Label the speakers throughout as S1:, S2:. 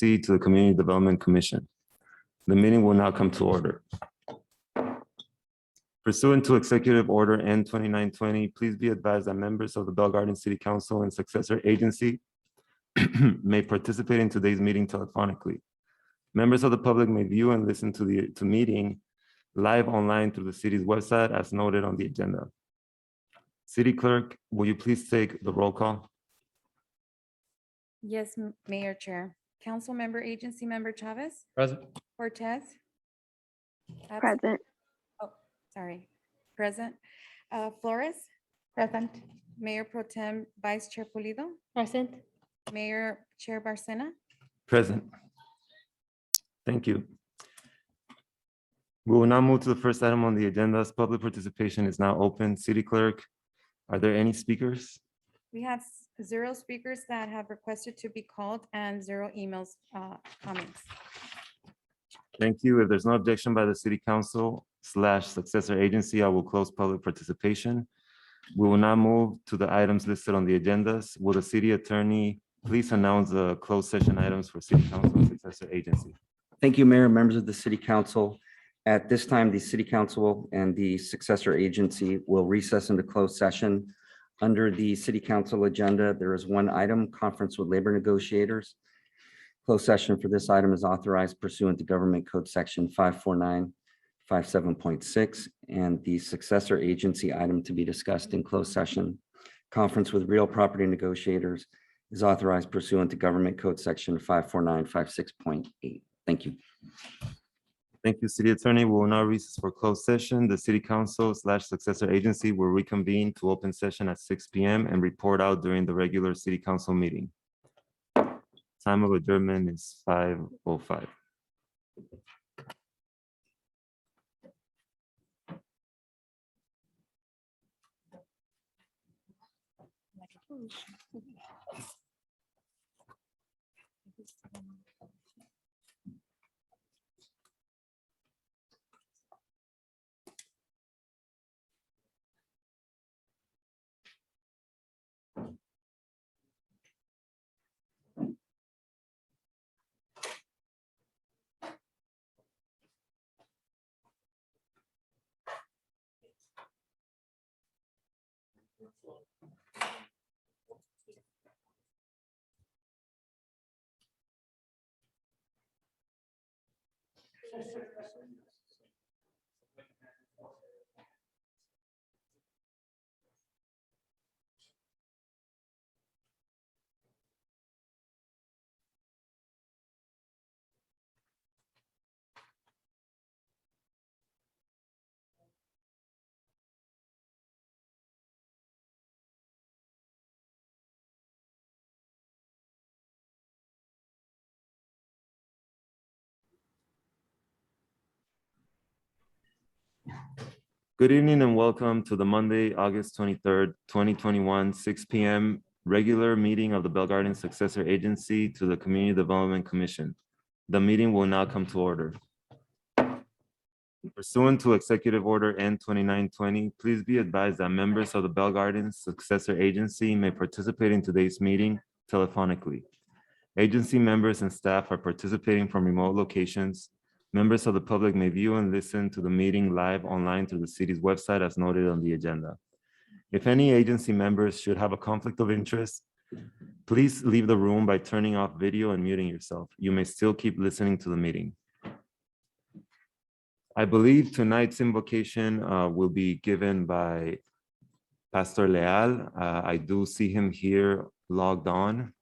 S1: Agency to the Community Development Commission. The meeting will now come to order. Pursuant to Executive Order N 2920, please be advised that members of the Bell Garden City Council and Successor Agency may participate in today's meeting telephonically. Members of the public may view and listen to the meeting live online through the city's website as noted on the agenda. City Clerk, will you please take the roll call?
S2: Yes, Mayor Chair. Council Member, Agency Member Chavez?
S3: Present.
S2: Cortez?
S4: Present.
S2: Oh, sorry. Present. Flores? Present. Mayor Pro Tem Vice Chair Pulido?
S4: Present.
S2: Mayor Chair Barcena?
S1: Present. Thank you. We will now move to the first item on the agenda. Public participation is now open. City Clerk, are there any speakers?
S2: We have 0 speakers that have requested to be called and 0 emails, comments.
S1: Thank you. If there's no objection by the City Council / Successor Agency, I will close public participation. We will now move to the items listed on the agendas. Will the City Attorney please announce the closed session items for City Council and Successor Agency?
S3: Thank you, Mayor, members of the City Council. At this time, the City Council and the Successor Agency will recess into closed session. Under the City Council agenda, there is one item, conference with labor negotiators. Closed session for this item is authorized pursuant to Government Code Section 54957.6, and the Successor Agency item to be discussed in closed session, conference with real property negotiators, is authorized pursuant to Government Code Section 54956.8. Thank you.
S1: Thank you, City Attorney. We will now recess for closed session. The City Council / Successor Agency will reconvene to open session at 6 p.m. and report out during the regular City Council meeting. Time of adjournment is 5:05. Good evening and welcome to the Monday, August 23rd, 2021, 6 p.m. regular meeting of the Bell Garden Successor Agency to the Community Development Commission. The meeting will now come to order. Pursuant to Executive Order N 2920, please be advised that members of the Bell Garden Successor Agency may participate in today's meeting telephonically. Agency members and staff are participating from remote locations. Members of the public may view and listen to the meeting live online through the city's website as noted on the agenda. If any agency members should have a conflict of interest, please leave the room by turning off video and muting yourself. You may still keep listening to the meeting. I believe tonight's invocation will be given by Pastor Leal. I do see him here logged on.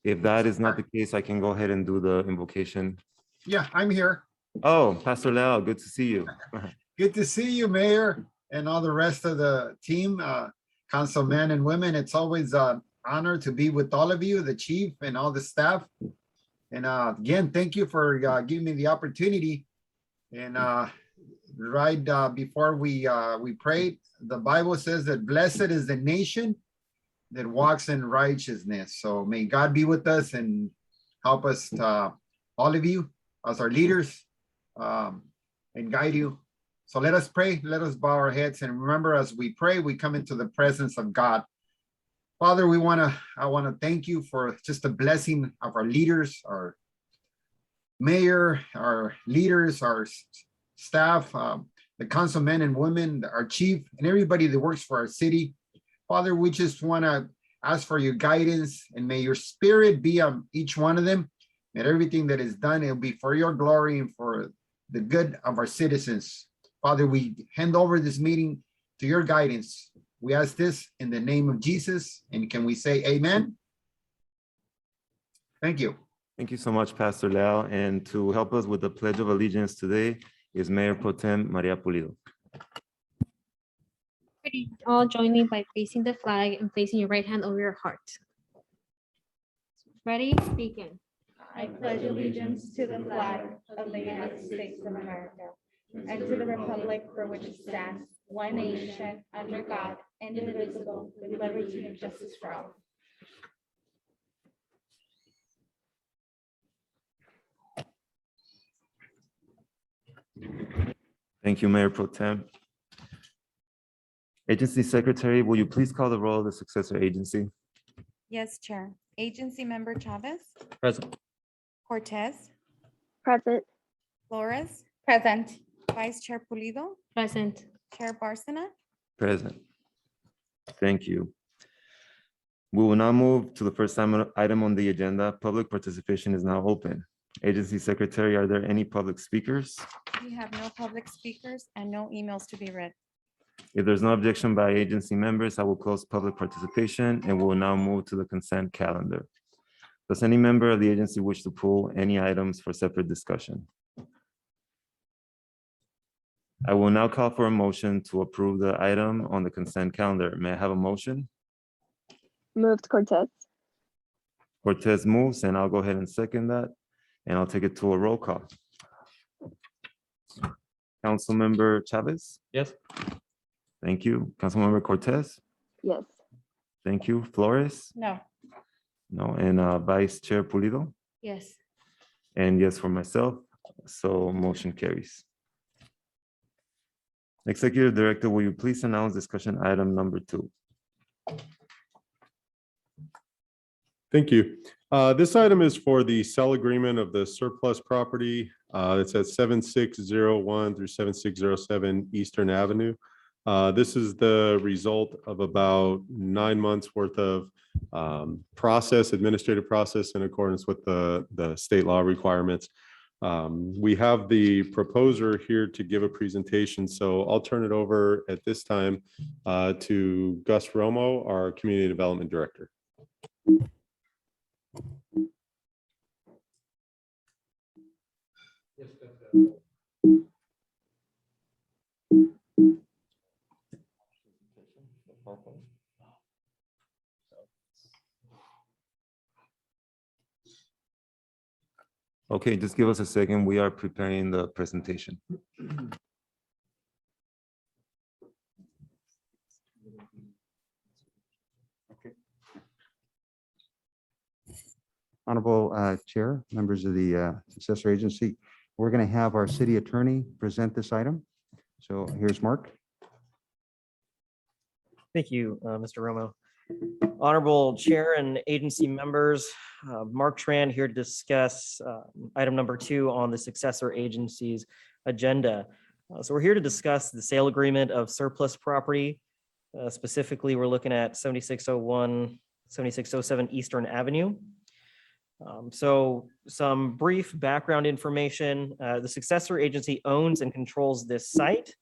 S1: If that is not the case, I can go ahead and do the invocation.
S5: Yeah, I'm here.
S1: Oh, Pastor Leal, good to see you.
S5: Good to see you, Mayor, and all the rest of the team, councilmen and women. It's always an honor to be with all of you, the chief and all the staff. And again, thank you for giving me the opportunity. And right before we prayed, the Bible says that blessed is the nation that walks in righteousness. So may God be with us and help us, all of you, as our leaders, and guide you. So let us pray. Let us bow our heads. And remember, as we pray, we come into the presence of God. Father, I want to thank you for just the blessing of our leaders, our mayor, our leaders, our staff, the councilmen and women, our chief, and everybody that works for our city. Father, we just want to ask for your guidance, and may your spirit be on each one of them. And everything that is done, it'll be for your glory and for the good of our citizens. Father, we hand over this meeting to your guidance. We ask this in the name of Jesus. And can we say amen? Thank you.
S1: Thank you so much, Pastor Leal. And to help us with the Pledge of Allegiance today is Mayor Pro Tem Maria Pulido.
S6: All join me by placing the flag and placing your right hand over your heart. Ready? Begin.
S2: I pledge allegiance to the flag of the United States of America and to the republic for which it stands, one nation, under God, indivisible, with liberty and justice for all.
S1: Thank you, Mayor Pro Tem. Agency Secretary, will you please call the roll of the successor agency?
S2: Yes, Chair. Agency Member Chavez,
S7: Present.
S2: Cortez,
S4: Present.
S2: Flores. Present. Vice Chair Pulido,
S6: Present.
S2: Chair Barcena.
S1: Present. Thank you. We will now move to the first item on the agenda. Public participation is now open. Agency Secretary, are there any public speakers?
S2: We have no public speakers and no emails to be read.
S1: If there's no objection by agency members, I will close public participation and will now move to the consent calendar. Does any member of the agency wish to pull any items for separate discussion? I will now call for a motion to approve the item on the consent calendar. May I have a motion?
S4: Moved Cortez.
S1: Cortez moves, and I'll go ahead and second that, and I'll take it to a roll call. Councilmember Chavez?
S7: Yes.
S1: Thank you. Councilmember Cortez?
S4: Yes.
S1: Thank you. Flores?
S2: No.
S1: No, and Vice Chair Pulido?
S6: Yes.
S1: And yes for myself, so motion carries. Executive Director, will you please announce discussion item number 2?
S8: Thank you. This item is for the sell agreement of the surplus property. It's at 7601 through 7607 Eastern Avenue. This is the result of about 9 months worth of administrative process in accordance with the state law requirements. We have the proposer here to give a presentation, so I'll turn it over at this time to Gus Romo, our Community Development Director.
S1: Okay, just give us a second. We are preparing the presentation.
S9: Honorable Chair, members of the Successor Agency, we're going to have our city attorney present this item. So here's Mark.
S7: Thank you, Mr. Romo. Honorable Chair and agency members, Mark Tran here to discuss item number 2 on the Successor Agency's agenda. So we're here to discuss the sale agreement of surplus property. Specifically, we're looking at 7601, 7607 Eastern Avenue. So some brief background information. The Successor Agency owns and controls this site.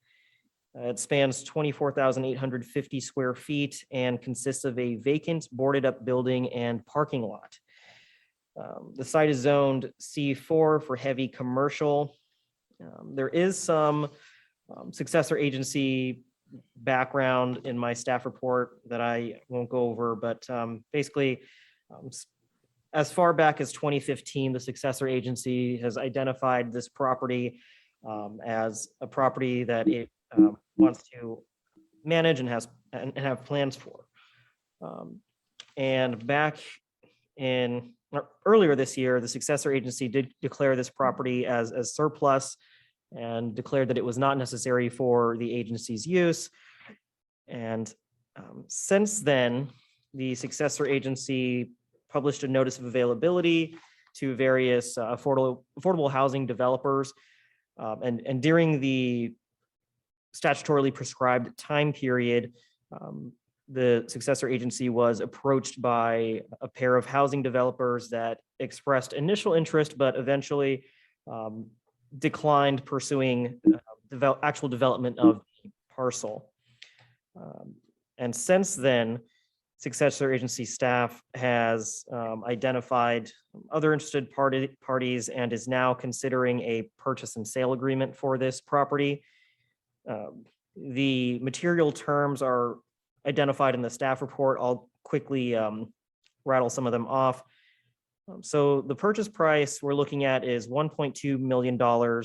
S7: It spans 24,850 square feet and consists of a vacant boarded up building and parking lot. The site is zoned C4 for heavy commercial. There is some Successor Agency background in my staff report that I won't go over, but basically, as far back as 2015, the Successor Agency has identified this property as a property that it wants to manage and have plans for. And back in earlier this year, the Successor Agency did declare this property as surplus and declared that it was not necessary for the agency's use. And since then, the successor agency published a notice of availability to various affordable housing developers. And during the statutorily prescribed time period, the successor agency was approached by a pair of housing developers that expressed initial interest, but eventually declined pursuing actual development of the parcel. And since then, successor agency staff has identified other interested parties and is now considering a purchase and sale agreement for this property. The material terms are identified in the staff report. I'll quickly rattle some of them off. So the purchase price we're looking at is $1.2 million,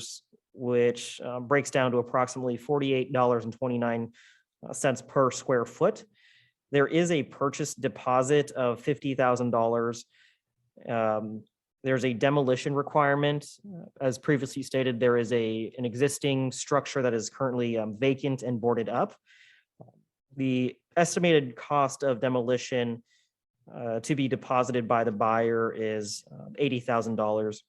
S7: which breaks down to approximately $48.29 per square foot. There is a purchase deposit of $50,000. There's a demolition requirement. As previously stated, there is an existing structure that is currently vacant and boarded up. The estimated cost of demolition to be deposited by the buyer is $80,000.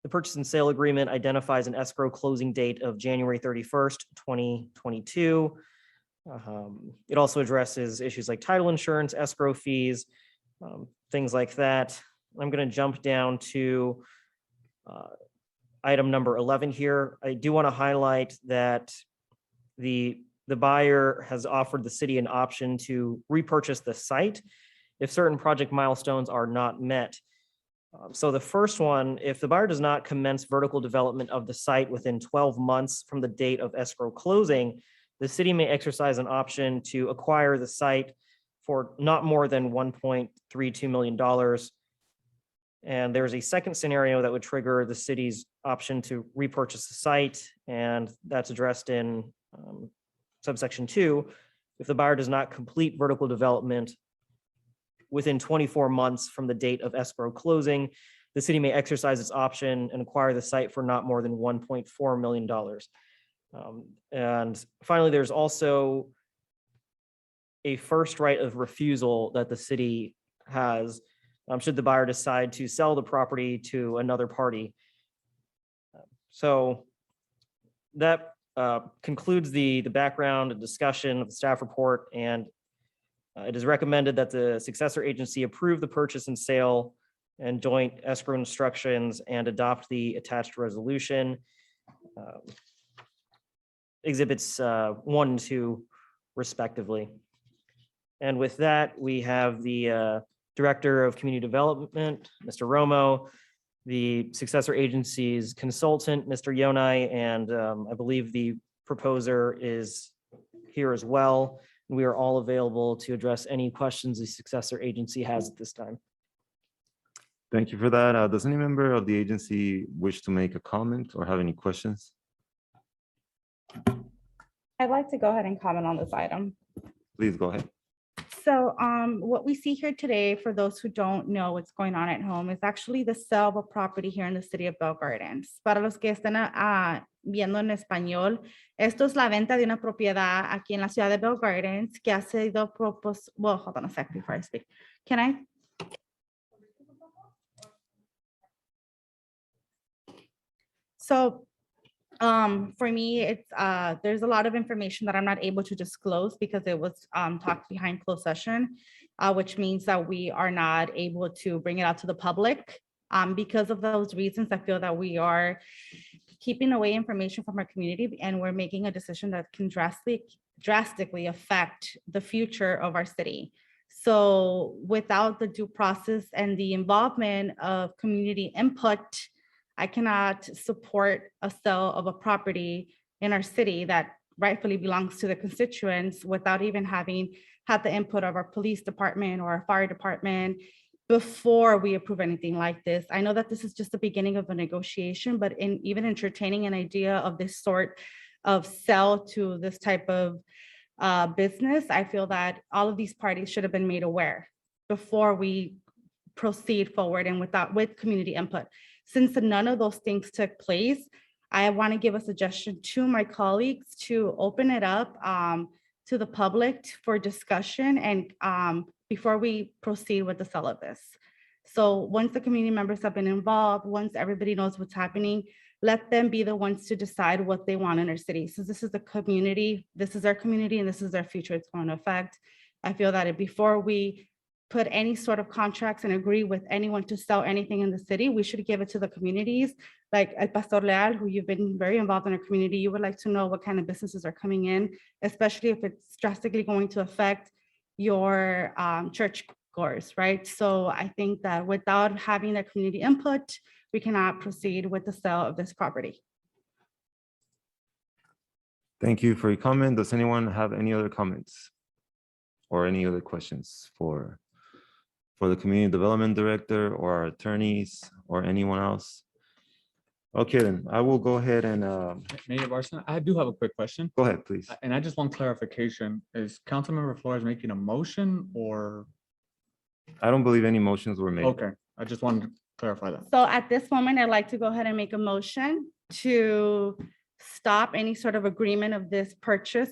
S7: The purchase and sale agreement identifies an escrow closing date of January 31st, 2022. It also addresses issues like title insurance, escrow fees, things like that. I'm going to jump down to item number 11 here. I do want to highlight that the buyer has offered the city an option to repurchase the site if certain project milestones are not met. So the first one, if the buyer does not commence vertical development of the site within 12 months from the date of escrow closing, the city may exercise an option to acquire the site for not more than $1.32 million. And there's a second scenario that would trigger the city's option to repurchase the site, and that's addressed in subsection 2. If the buyer does not complete vertical development within 24 months from the date of escrow closing, the city may exercise its option and acquire the site for not more than $1.4 million. And finally, there's also a first right of refusal that the city has should the buyer decide to sell the property to another party. So that concludes the background and discussion of the staff report, and it is recommended that the successor agency approve the purchase and sale and joint escrow instructions and adopt the attached resolution. Exhibits 1 and 2 respectively. And with that, we have the Director of Community Development, Mr. Romo, the successor agency's consultant, Mr. Yonai, and I believe the proposer is here as well. We are all available to address any questions the successor agency has at this time.
S1: Thank you for that. Does any member of the agency wish to make a comment or have any questions?
S2: I'd like to go ahead and comment on this item.
S1: Please go ahead.
S2: So what we see here today, for those who don't know what's going on at home, is actually the sale of a property here in the city of Bell Gardens. Para los que estén viendo en español, esto es la venta de una propiedad aquí en la ciudad de Bell Gardens que ha sido propuesta. Well, hold on a sec before I speak. Can I? So for me, it's there's a lot of information that I'm not able to disclose because it was talked behind closed session, which means that we are not able to bring it out to the public. Because of those reasons, I feel that we are keeping away information from our community, and we're making a decision that can drastically affect the future of our city. So without the due process and the involvement of community input, I cannot support a sale of a property in our city that rightfully belongs to the constituents without even having had the input of our police department or our fire department before we approve anything like this. I know that this is just the beginning of a negotiation, but in even entertaining an idea of this sort of sell to this type of business, I feel that all of these parties should have been made aware before we proceed forward and with community input. Since none of those things took place, I want to give a suggestion to my colleagues to open it up to the public for discussion and before we proceed with the sale of this. So once the community members have been involved, once everybody knows what's happening, let them be the ones to decide what they want in our city. So this is the community, this is our community, and this is our future it's going to affect. I feel that before we put any sort of contracts and agree with anyone to sell anything in the city, we should give it to the communities. Like El Pastor Leal, who you've been very involved in our community, you would like to know what kind of businesses are coming in, especially if it's drastically going to affect your church goers, right? So I think that without having the community input, we cannot proceed with the sale of this property.
S1: Thank you for your comment. Does anyone have any other comments or any other questions for the Community Development Director or our attorneys or anyone else? Okay, then I will go ahead and
S10: Mayor Barson, I do have a quick question,
S1: go ahead, please.
S10: and I just want clarification. Is Councilmember Flores making a motion or?
S1: I don't believe any motions were made.
S10: Okay, I just wanted to clarify that.
S2: So at this moment, I'd like to go ahead and make a motion to stop any sort of agreement of this purchase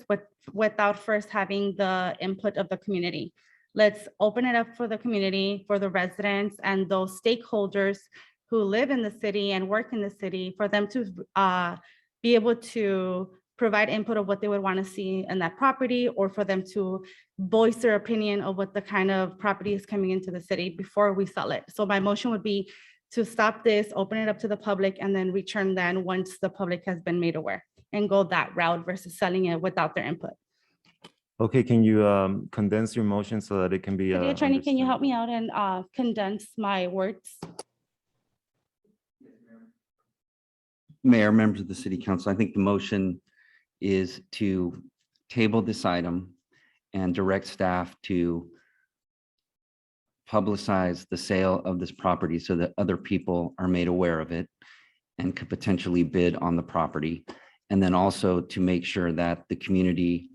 S2: without first having the input of the community. Let's open it up for the community, for the residents and those stakeholders who live in the city and work in the city, for them to be able to provide input of what they would want to see in that property, or for them to voice their opinion of what the kind of property is coming into the city before we sell it. So my motion would be to stop this, open it up to the public, and then return then once the public has been made aware, and go that route versus selling it without their input.
S1: Okay, can you condense your motion so that it can be?
S2: City Attorney, can you
S1: understood?
S2: help me out and condense my words?
S3: Mayor, members of the city council, I think the motion is to table this item and direct staff to publicize the sale of this property so that other people are made aware of it and could potentially bid on the property. And then also to make sure that the community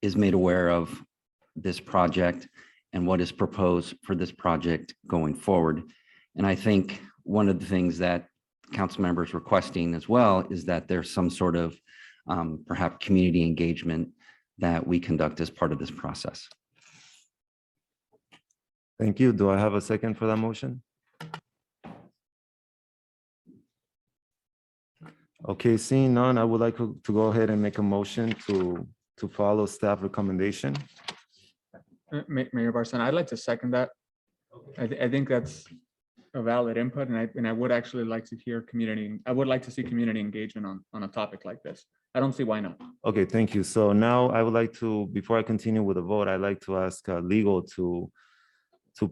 S3: is made aware of this project and what is proposed for this project going forward. And I think one of the things that council members requesting as well is that there's some sort of perhaps community engagement that we conduct as part of this process.
S1: Thank you. Do I have a second for that motion? Okay, seeing none, I would like to go ahead and make a motion to follow staff recommendation.
S10: Mayor Barson, I'd like to second that. I think that's a valid input, and I would actually like to hear I would like to see community engagement on a topic like this. I don't see why not.
S1: Okay, thank you. So now I would like to, before I continue with the vote, I'd like to ask legal to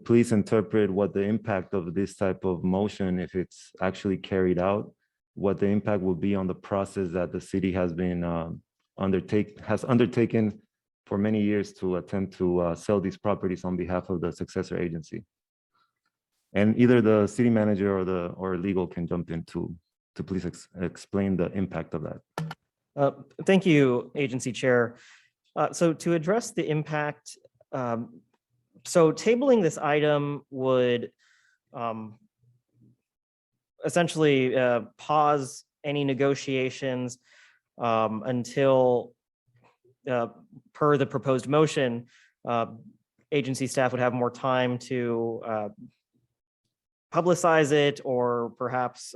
S1: please interpret what the impact of this type of motion, if it's actually carried out, what the impact will be on the process that the city has been undertaken for many years to attempt to sell these properties on behalf of the successor agency. And either the city manager or legal can jump in to please explain the impact of that.
S7: Thank you, Agency Chair. So to address the impact, so tabling this item would essentially pause any negotiations until, per the proposed motion, agency staff would have more time to publicize it, or perhaps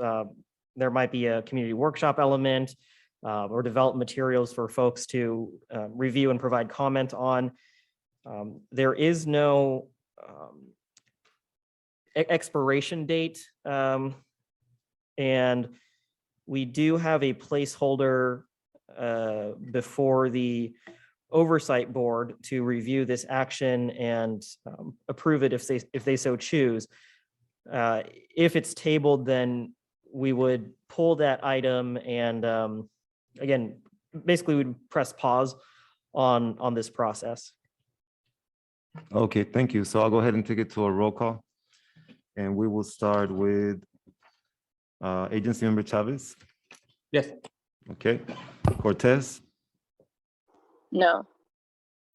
S7: there might be a community workshop element or develop materials for folks to review and provide comment on. There is no expiration date, and we do have a placeholder before the oversight board to review this action and approve it if they so choose. If it's tabled, then we would pull that item and again, basically we'd press pause on this process.
S1: Okay, thank you. So I'll go ahead and take it to a roll call. And we will start with Agency Member Chavez.
S10: Yes.
S1: Okay, Cortez,
S4: No.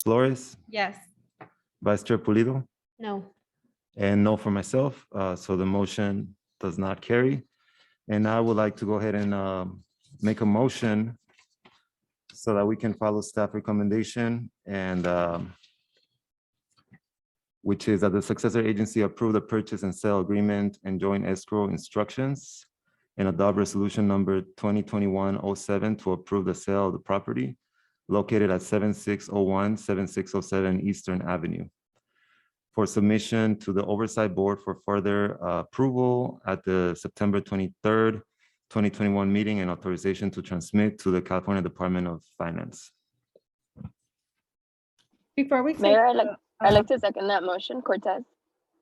S1: Flores,
S2: Yes.
S1: Vice Chair Pulido,
S6: No.
S1: and no for myself. So the motion does not carry. And I would like to go ahead and make a motion so that we can follow staff recommendation and which is that the successor agency approve the purchase and sale agreement and joint escrow instructions and adopt resolution number 2021-07 to approve the sale of the property located at 7601, 7607 Eastern Avenue for submission to the Oversight Board for further approval at the September 23rd, 2021 meeting and authorization to transmit to the California Department of Finance.
S2: Before we take,
S4: Mayor, I'd
S2: uh,
S4: like to second that motion, Cortez.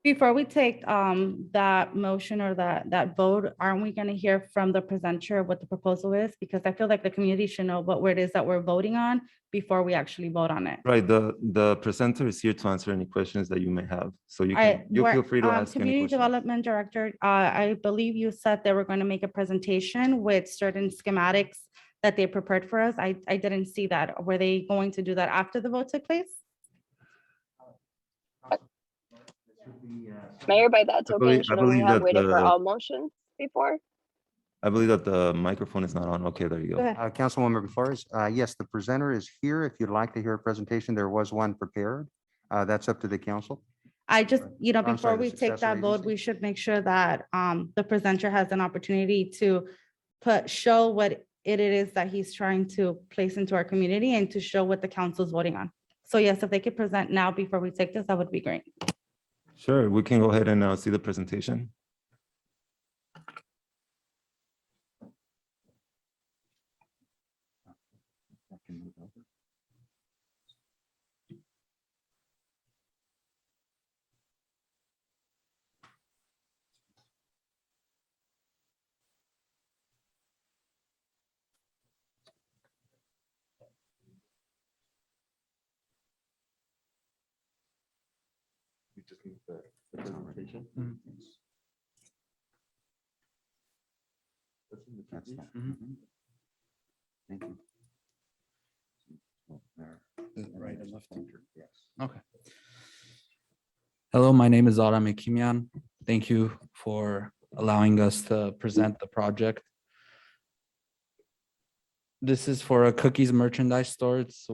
S2: before we take that motion or that vote, aren't we gonna hear from the presenter what the proposal is? Because I feel like the community should know what it is that we're voting on before we actually vote on it.
S1: Right, the presenter is here to answer any questions that you may have. So you feel free to ask any
S2: Community
S1: questions.
S2: Development Director, I believe you said they were going to make a presentation with certain schematics that they prepared for us. I didn't see that. Were they going to do that after the vote took place?
S4: Mayor, by that token,
S1: I
S4: shouldn't we
S1: believe
S4: have
S1: that
S4: waited for
S1: the-
S4: all motions before?
S1: I believe that the microphone is not on. Okay, there you
S2: Go
S1: go.
S2: ahead.
S9: Councilwoman Flores, yes, the presenter is here. If you'd like to hear a presentation, there was one prepared. That's up to the council.
S2: I just,
S9: I'm
S2: before
S9: sorry, the
S2: we take
S9: successor
S2: that vote,
S9: agency?
S2: we should make sure that the presenter has an opportunity to show what it is that he's trying to place into our community and to show what the council is voting on. So yes, if they could present now before we take this, that would be great.
S1: Sure, we can go ahead and see the presentation. We just need the presentation.
S9: That's fine. Mhm. Thank you.
S11: Right and left.
S9: Yes.
S11: Okay. Hello, my name is Aram Ekimian. Thank you for allowing us to present the project. This is for a cookies merchandise store. It's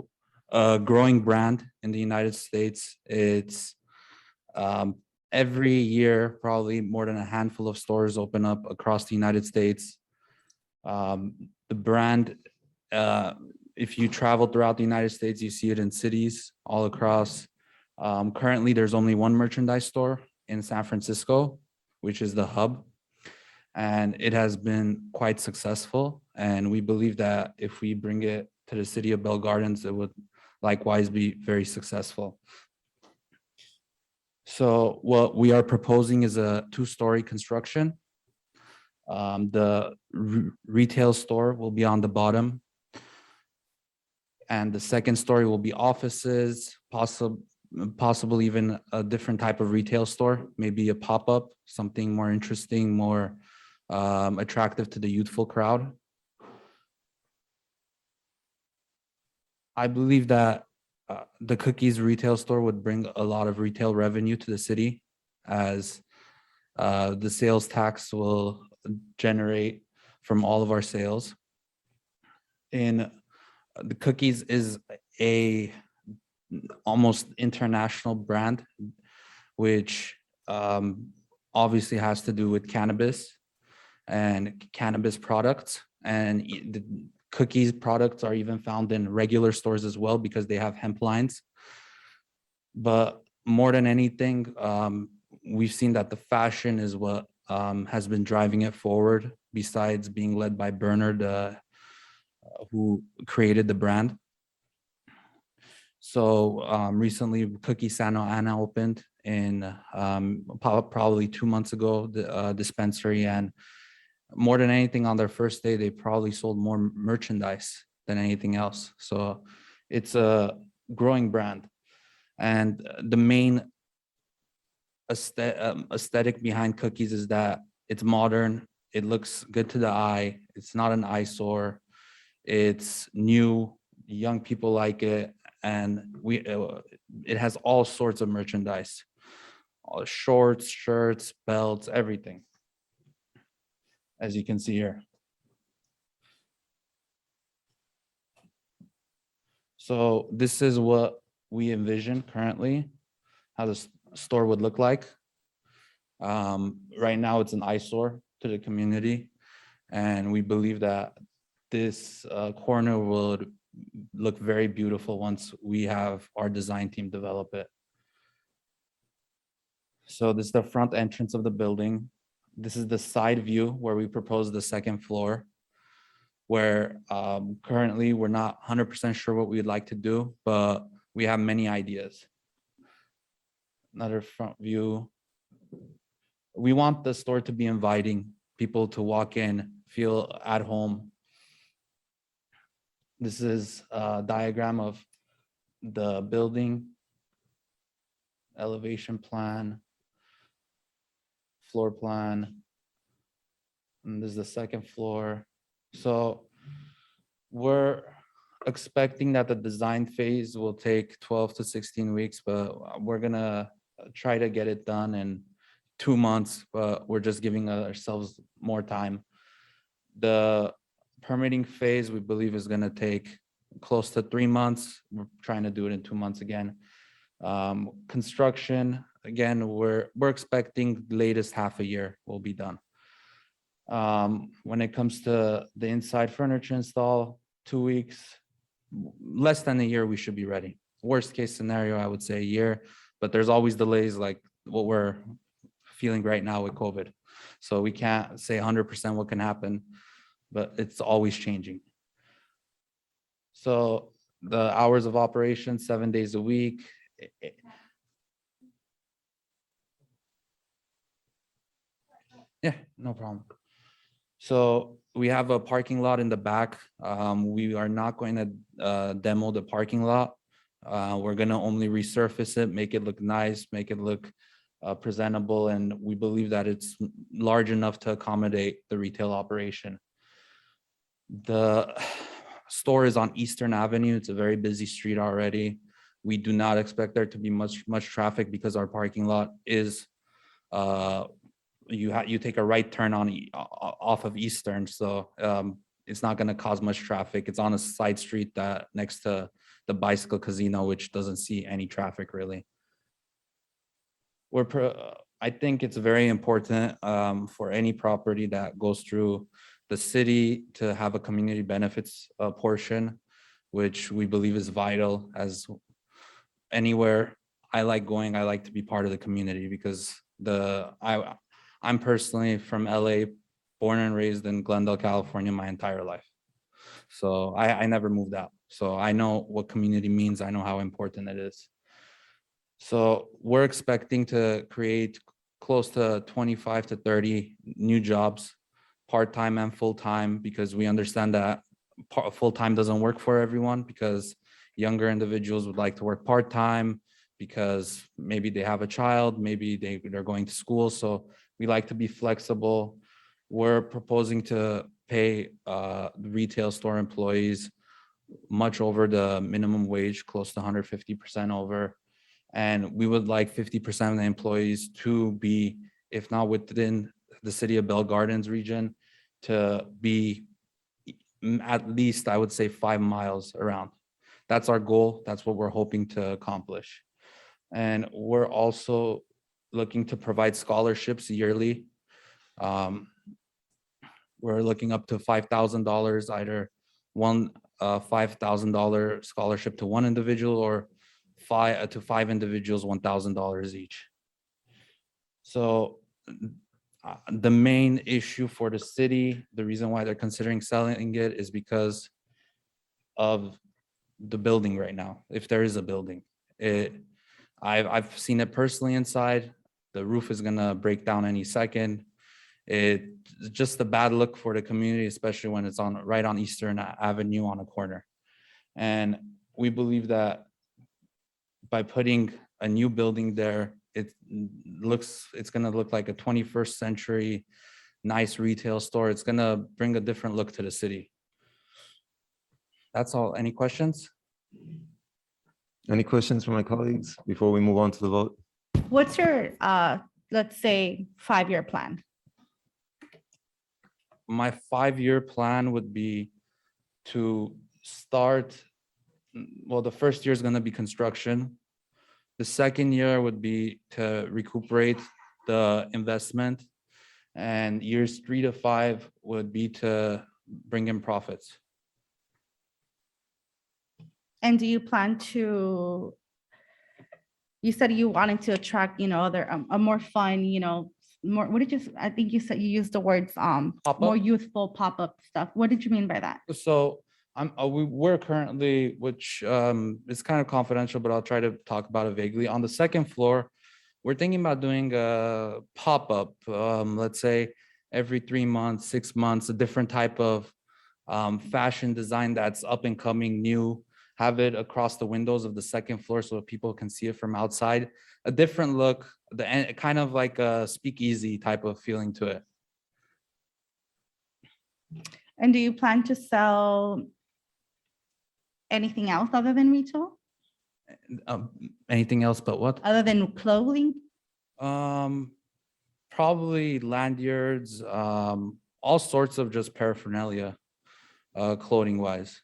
S11: a growing brand in the United States. It's every year, probably more than a handful of stores open up across the United States. The brand, if you travel throughout the United States, you see it in cities all across. Currently, there's only one merchandise store in San Francisco, which is the Hub. And it has been quite successful. And we believe that if we bring it to the city of Bell Gardens, it would likewise be very successful. So what we are proposing is a two-story construction. The retail store will be on the bottom. And the second story will be offices, possibly even a different type of retail store, maybe a pop-up, something more interesting, more attractive to the youthful crowd. I believe that the cookies retail store would bring a lot of retail revenue to the city, as the sales tax will generate from all of our sales. And the cookies is a almost international brand, which obviously has to do with cannabis and cannabis products. And the cookies products are even found in regular stores as well because they have hemp lines. But more than anything, we've seen that the fashion is what has been driving it forward, besides being led by Bernard, who created the brand. So recently, Cookie Santa Ana opened in probably 2 months ago, the dispensary, and more than anything, on their first day, they probably sold more merchandise than anything else. So it's a growing brand. And the main aesthetic behind cookies is that it's modern, it looks good to the eye, it's not an eyesore, it's new, young people like it, and it has all sorts of merchandise, shorts, shirts, belts, everything, as you can see here. So this is what we envision currently, how the store would look like. Right now, it's an eyesore to the community, and we believe that this corner would look very beautiful once we have our design team develop it. So this is the front entrance of the building. This is the side view where we propose the second floor, where currently we're not 100% sure what we'd like to do, but we have many ideas. Another front view. We want the store to be inviting, people to walk in, feel at home. This is a diagram of the building, elevation plan, floor plan. And this is the second floor. So we're expecting that the design phase will take 12 to 16 weeks, but we're gonna try to get it done in 2 months, but we're just giving ourselves more time. The permitting phase, we believe, is gonna take close to 3 months. We're trying to do it in 2 months again. Construction, again, we're expecting latest half a year will be done. When it comes to the inside furniture install, 2 weeks, less than a year, we should be ready. Worst case scenario, I would say a year, but there's always delays like what we're feeling right now with COVID. So we can't say 100% what can happen, but it's always changing. So the hours of operation, 7 days a week. Yeah, no problem. So we have a parking lot in the back. We are not going to demo the parking lot. We're going to only resurface it, make it look nice, make it look presentable, and we believe that it's large enough to accommodate the retail operation. The store is on Eastern Avenue. It's a very busy street already. We do not expect there to be much traffic because our parking lot is you take a right turn on off of Eastern, so it's not going to cause much traffic. It's on a side street that next to the bicycle casino, which doesn't see any traffic really. I think it's very important for any property that goes through the city to have a community benefits portion, which we believe is vital. As anywhere I like going, I like to be part of the community because I'm personally from LA, born and raised in Glendale, California, my entire life. So I never moved out. So I know what community means. I know how important it is. So we're expecting to create close to 25 to 30 new jobs, part-time and full-time, because we understand that full-time doesn't work for everyone, because younger individuals would like to work part-time because maybe they have a child, maybe they're going to school. So we like to be flexible. We're proposing to pay the retail store employees much over the minimum wage, close to 150% over. And we would like 50% of the employees to be, if not within the city of Bell Gardens region, to be at least, I would say, 5 miles around. That's our goal. That's what we're hoping to accomplish. And we're also looking to provide scholarships yearly. We're looking up to $5,000, either one $5,000 scholarship to one individual, or five individuals, $1,000 each. So the main issue for the city, the reason why they're considering selling it, is because of the building right now. If there is a building, I've seen it personally inside. The roof is gonna break down any second. It's just a bad look for the community, especially when it's right on Eastern Avenue on a corner. And we believe that by putting a new building there, it's gonna look like a 21st century nice retail store. It's gonna bring a different look to the city. That's all. Any questions?
S1: Any questions from my colleagues before we move on to the vote?
S2: What's your, let's say, 5-year plan?
S11: My 5-year plan would be to start well, the first year is gonna be construction. The second year would be to recuperate the investment. And years 3 to 5 would be to bring in profits.
S2: And do you plan to, you said you wanted to attract, other, a more fun, more, what did you, I think you said you used the words,
S11: Pop-up?
S2: more youthful pop-up stuff. What did you mean by that?
S11: So we're currently, which is kind of confidential, but I'll try to talk about it vaguely. On the second floor, we're thinking about doing a pop-up, let's say every 3 months, 6 months, a different type of fashion design that's up and coming, new, have it across the windows of the second floor so that people can see it from outside. A different look, kind of like a speakeasy type of feeling to it.
S2: And do you plan to sell anything else other than retail,
S11: Anything else but what?
S2: other than clothing?
S11: Probably lanyards, all sorts of just paraphernalia, clothing wise.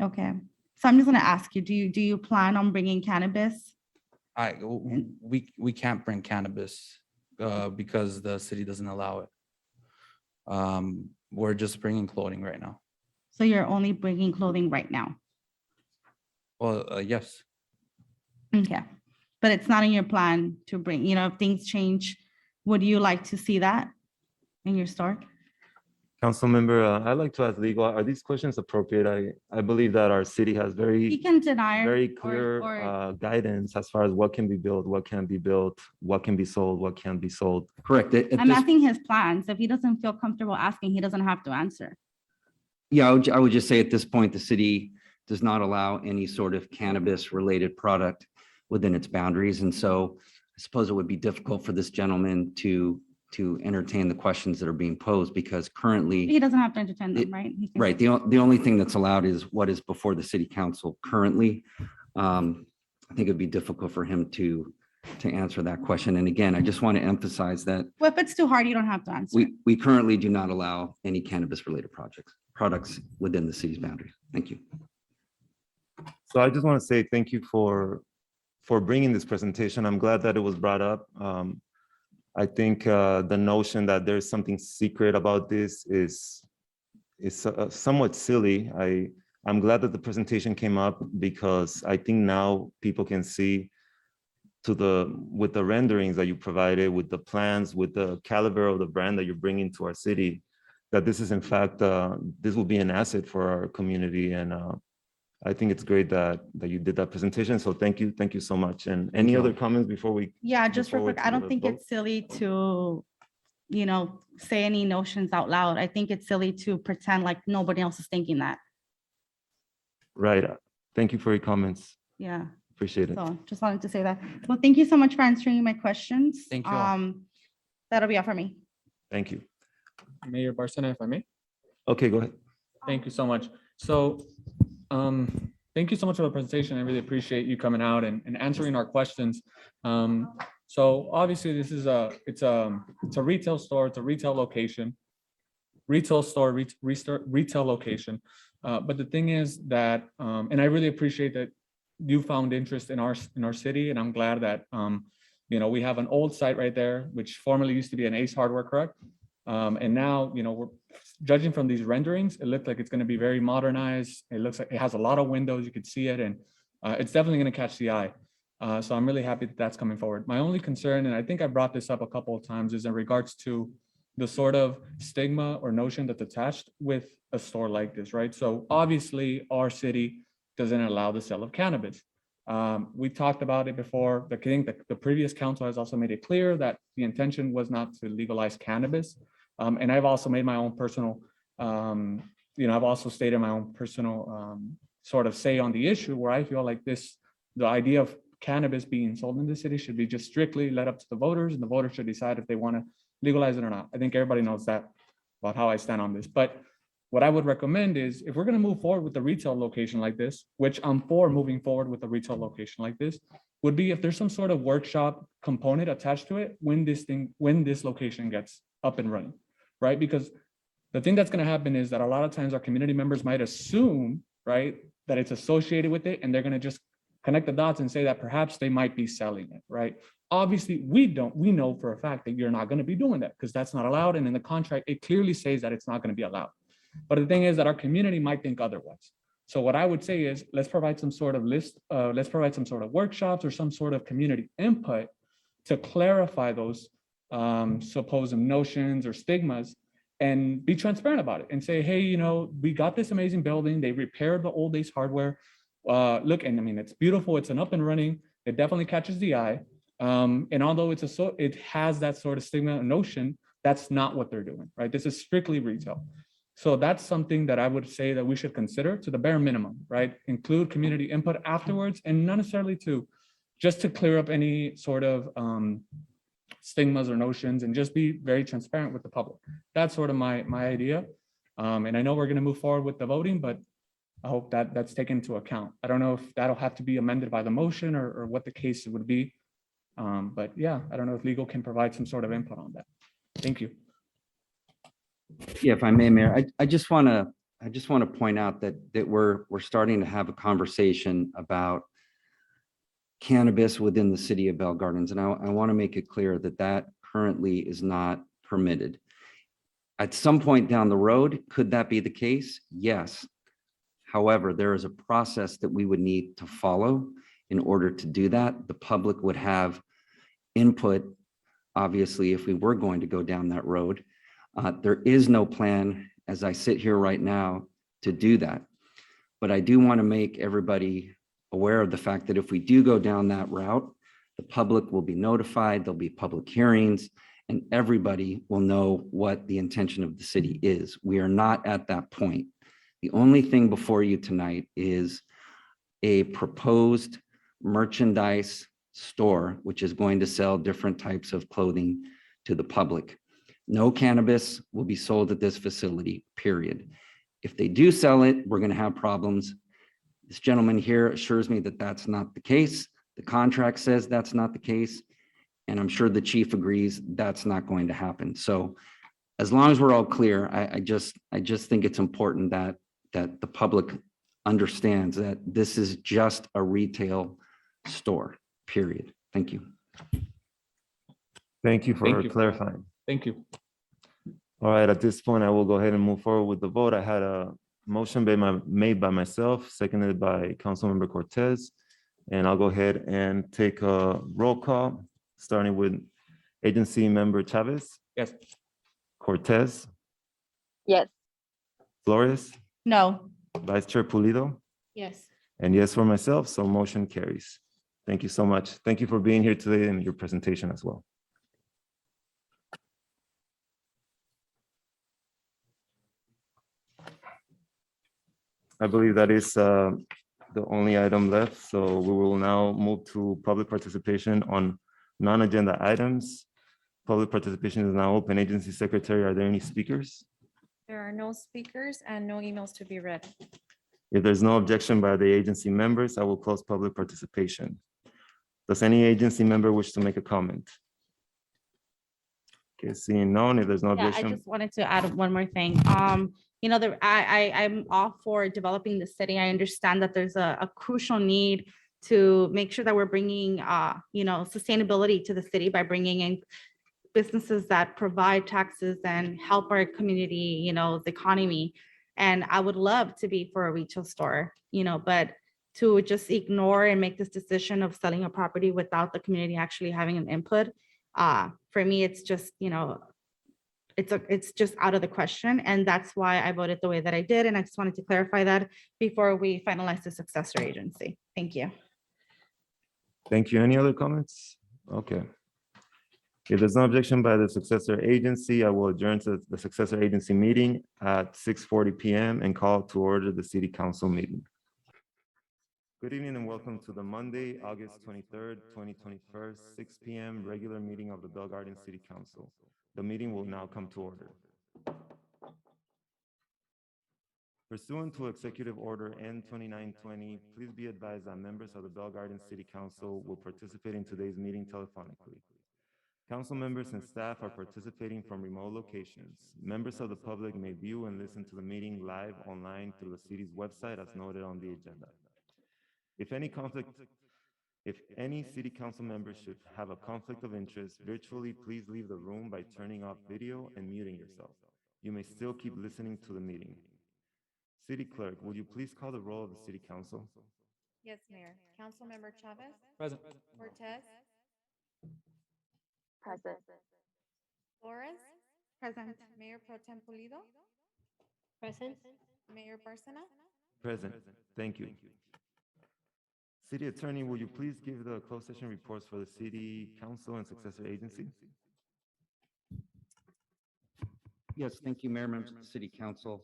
S2: Okay, so I'm just gonna ask you, do you plan on bringing cannabis?
S11: We can't bring cannabis because the city doesn't allow it. We're just bringing clothing right now.
S2: So you're only bringing clothing right now?
S11: Well, yes.
S2: Okay, but it's not in your plan to bring, if things change, would you like to see that in your store?
S1: Council member, I'd like to ask legal, are these questions appropriate? I believe that our city has
S2: You
S1: very,
S2: can deny.
S1: very
S2: or-
S1: clear
S2: or-
S1: guidance as far as what can be built, what can't be built, what can be sold, what can't be sold.
S3: Correct.
S2: I'm asking his plans. If he doesn't feel comfortable asking, he doesn't have to answer.
S3: Yeah, I would just say at this point, the city does not allow any sort of cannabis-related product within its boundaries. And so I suppose it would be difficult for this gentleman to entertain the questions that are being posed because currently,
S2: He doesn't have to entertain them, right? He can-
S3: right, the only thing that's allowed is what is before the city council currently. I think it'd be difficult for him to answer that question. And again, I just want to emphasize that
S2: Well, if it's too hard, you don't have to answer.
S3: we currently do not allow any cannabis-related products within the city's boundaries. Thank you.
S1: So I just want to say thank you for bringing this presentation. I'm glad that it was brought up. I think the notion that there's something secret about this is somewhat silly. I'm glad that the presentation came up because I think now people can see with the renderings that you provided, with the plans, with the caliber of the brand that you're bringing to our city, that this is in fact, this will be an asset for our community. And I think it's great that you did that presentation. So thank you so much. And any
S3: you.
S1: other comments before we?
S2: Yeah, just real
S1: forward
S2: quick,
S1: to
S2: I don't
S1: the
S2: think
S1: vote?
S2: it's silly to, say any notions out loud. I think it's silly to pretend like nobody else is thinking that.
S1: Right. Thank you for your comments.
S2: Yeah,
S1: Appreciate it.
S2: so just wanted to say that. Well, thank you so much for answering my questions.
S11: Thank you all.
S2: That'll be all for me.
S1: Thank you.
S10: Mayor Barsana, if I may.
S1: Okay, go ahead.
S10: Thank you so much. So, thank you so much for the presentation. I really appreciate you coming out and answering our questions. So obviously this is it's a retail store, it's a retail location, retail store, retail location. But the thing is that, and I really appreciate that you found interest in our city, and I'm glad that, we have an old site right there, which formerly used to be an Ace Hardware, correct? And now, we're judging from these renderings, it looks like it's going to be very modernized. It looks like it has a lot of windows. You could see it, and it's definitely going to catch the eye. So I'm really happy that that's coming forward. My only concern, and I think I brought this up a couple of times, is in regards to the sort of stigma or notion that's attached with a store like this, right? So obviously, our city doesn't allow the sale of cannabis. We talked about it before. I think the previous council has also made it clear that the intention was not to legalize cannabis. And I've also made my own personal, I've also stated my own personal sort of say on the issue, where I feel like the idea of cannabis being sold in the city should be just strictly led up to the voters, and the voters should decide if they want to legalize it or not. I think everybody knows that about how I stand on this. But what I would recommend is, if we're going to move forward with a retail location like this, which I'm for moving forward with a retail location like this, would be if there's some sort of workshop component attached to it when this location gets up and running, right? Because the thing that's going to happen is that a lot of times our community members might assume, right? That it's associated with it, and they're gonna just connect the dots and say that perhaps they might be selling it, right? Obviously, we know for a fact that you're not gonna be doing that because that's not allowed. And in the contract, it clearly says that it's not gonna be allowed. But the thing is that our community might think otherwise. So what I would say is let's provide some sort of list, let's provide some sort of workshops or some sort of community input to clarify those supposed notions or stigmas and be transparent about it and say, hey, you know, we got this amazing building. They repaired the old days hardware. Look, and I mean, it's beautiful. It's an up and running. It definitely catches the eye. And although it has that sort of stigma notion, that's not what they're doing, right? This is strictly retail. So that's something that I would say that we should consider to the bare minimum, right? Include community input afterwards, and not necessarily just to clear up any sort of stigmas or notions, and just be very transparent with the public. That's sort of my idea. And I know we're going to move forward with the voting, but I hope that that's taken into account. I don't know if that'll have to be amended by the motion or what the case would be. But yeah, I don't know if legal can provide some sort of input on that. Thank you.
S3: Yeah, if I may, Mayor, I just want to point out that we're starting to have a conversation about cannabis within the city of Bell Gardens. And I want to make it clear that that currently is not permitted. At some point down the road, could that be the case? Yes. However, there is a process that we would need to follow in order to do that. The public would have input, obviously, if we were going to go down that road. There is no plan, as I sit here right now, to do that. But I do want to make everybody aware of the fact that if we do go down that route, the public will be notified, there'll be public hearings, and everybody will know what the intention of the city is. We are not at that point. The only thing before you tonight is a proposed merchandise store, which is going to sell different types of clothing to the public. No cannabis will be sold at this facility, period. If they do sell it, we're going to have problems. This gentleman here assures me that that's not the case. The contract says that's not the case. And I'm sure the chief agrees that's not going to happen. So as long as we're all clear, I just think it's important that the public understands that this is just a retail store, period. Thank you.
S1: Thank you for
S10: Thank you.
S1: clarifying.
S10: Thank you.
S1: All right, at this point, I will go ahead and move forward with the vote. I had a motion made by myself, seconded by Councilmember Cortez. And I'll go ahead and take a roll call, starting with Agency Member Chavez,
S10: Yes.
S1: Cortez,
S4: Yes.
S1: Flores,
S2: No.
S1: Vice Chair Pulido,
S6: Yes.
S1: and yes for myself, so motion carries. Thank you so much. Thank you for being here today and your presentation as well. I believe that is the only item left, so we will now move to public participation on non-agenda items. Public participation is now open. Agency Secretary, are there any speakers?
S6: There are no speakers and no emails to be read.
S1: If there's no objection by the agency members, I will close public participation. Does any agency member wish to make a comment? Okay, seeing none, if there's no
S2: Yeah, I
S1: objection.
S2: just wanted to add one more thing. You know, I'm all for developing the city. I understand that there's a crucial need to make sure that we're bringing, you know, sustainability to the city by bringing in businesses that provide taxes and help our community, you know, the economy. And I would love to be for a retail store, you know, but to just ignore and make this decision of selling a property without the community actually having an input, for me, it's just, you know, it's just out of the question. And that's why I voted the way that I did. And I just wanted to clarify that before we finalize the successor agency. Thank you.
S1: Thank you. Any other comments? Okay. If there's no objection by the successor agency, I will adjourn to the successor agency meeting at 6:40 p.m. and call to order the city council meeting. Good evening and welcome to the Monday, August 23rd, 2021, 6 p.m. regular meeting of the Bell Garden City Council. The meeting will now come to order. Pursuant to Executive Order N-2920, please be advised that members of the Bell Garden City Council will participate in today's meeting telephonically. Council members and staff are participating from remote locations. Members of the public may view and listen to the meeting live online through the city's website as noted on the agenda. If any city council member should have a conflict of interest virtually, please leave the room by turning off video and muting yourself. You may still keep listening to the meeting. City Clerk, will you please call the roll of the City Council?
S2: Yes, Mayor. Councilmember Chavez,
S10: Present.
S2: Cortez,
S4: Present.
S2: Flores. Present. Mayor Pro Tem Pulido,
S6: Present.
S2: Mayor Barsana.
S1: Present. Thank you. City Attorney, will you please give the closed session reports for the City Council and Successor Agency?
S3: Yes, thank you, Mayor, members of the City Council.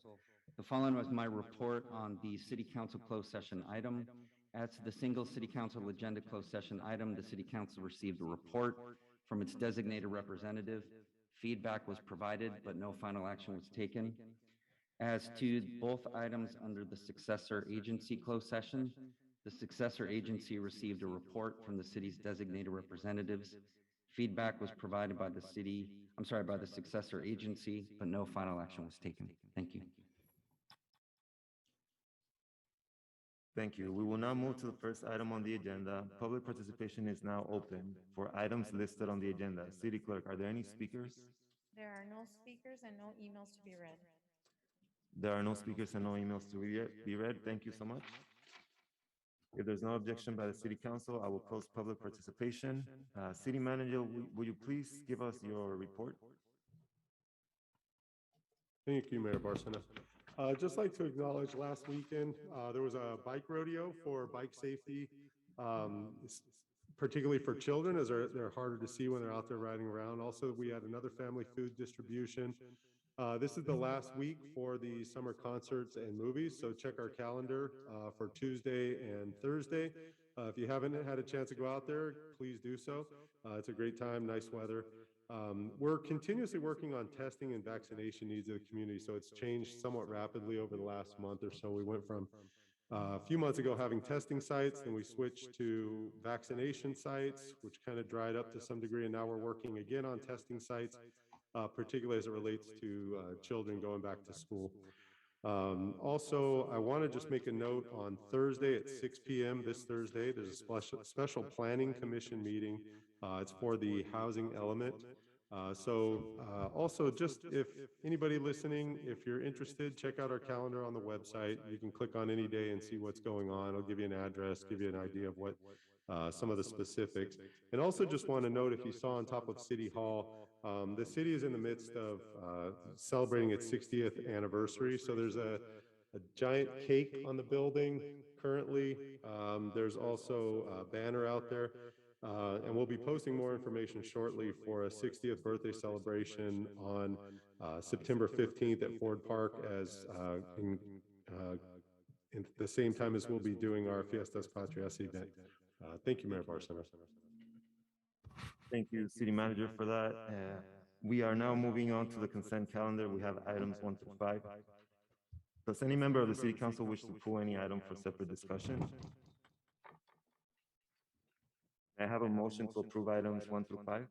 S3: The following was my report on the City Council closed session item. As to the single City Council agenda closed session item, the City Council received a report from its designated representative. Feedback was provided, but no final action was taken. As to both items under the Successor Agency closed session, the Successor Agency received a report from the city's designated representatives. Feedback was provided by the Successor Agency, but no final action was taken. Thank you.
S1: Thank you. We will now move to the first item on the agenda. Public participation is now open for items listed on the agenda. City Clerk, are there any speakers?
S2: There are no speakers and no emails to be read.
S1: There are no speakers and no emails to be read. Thank you so much. If there's no objection by the City Council, I will close public participation. City Manager, will you please give us your report?
S8: Thank you, Mayor Barsana. Just like to acknowledge last weekend, there was a bike rodeo for bike safety, particularly for children, as they're harder to see when they're out there riding around. Also, we had another family food distribution. This is the last week for the summer concerts and movies, so check our calendar for Tuesday and Thursday. If you haven't had a chance to go out there, please do so. It's a great time, nice weather. We're continuously working on testing and vaccination needs of the community, so it's changed somewhat rapidly over the last month or so. We went from a few months ago having testing sites, then we switched to vaccination sites, which kind of dried up to some degree, and now we're working again on testing sites, particularly as it relates to children going back to school. Also, I want to just make a note on Thursday at 6 p.m. this Thursday, there's a special planning commission meeting. It's for the housing element. Also, just if anybody listening, if you're interested, check out our calendar on the website. You can click on any day and see what's going on. It'll give you an address, give you an idea of what some of the specifics. And also just want to note, if you saw on top of City Hall, the city is in the midst of celebrating its 60th anniversary. So there's a giant cake on the building currently. There's also a banner out there. And we'll be posting more information shortly for a 60th birthday celebration on September 15th at Ford Park, as in the same time as we'll be doing our Fiestas Patrias event. Thank you, Mayor Barsana.
S1: Thank you, City Manager, for that. We are now moving on to the consent calendar. We have items 1 through 5. Does any member of the City Council wish to pull any item for separate discussion? I have a motion to approve items 1 through 5.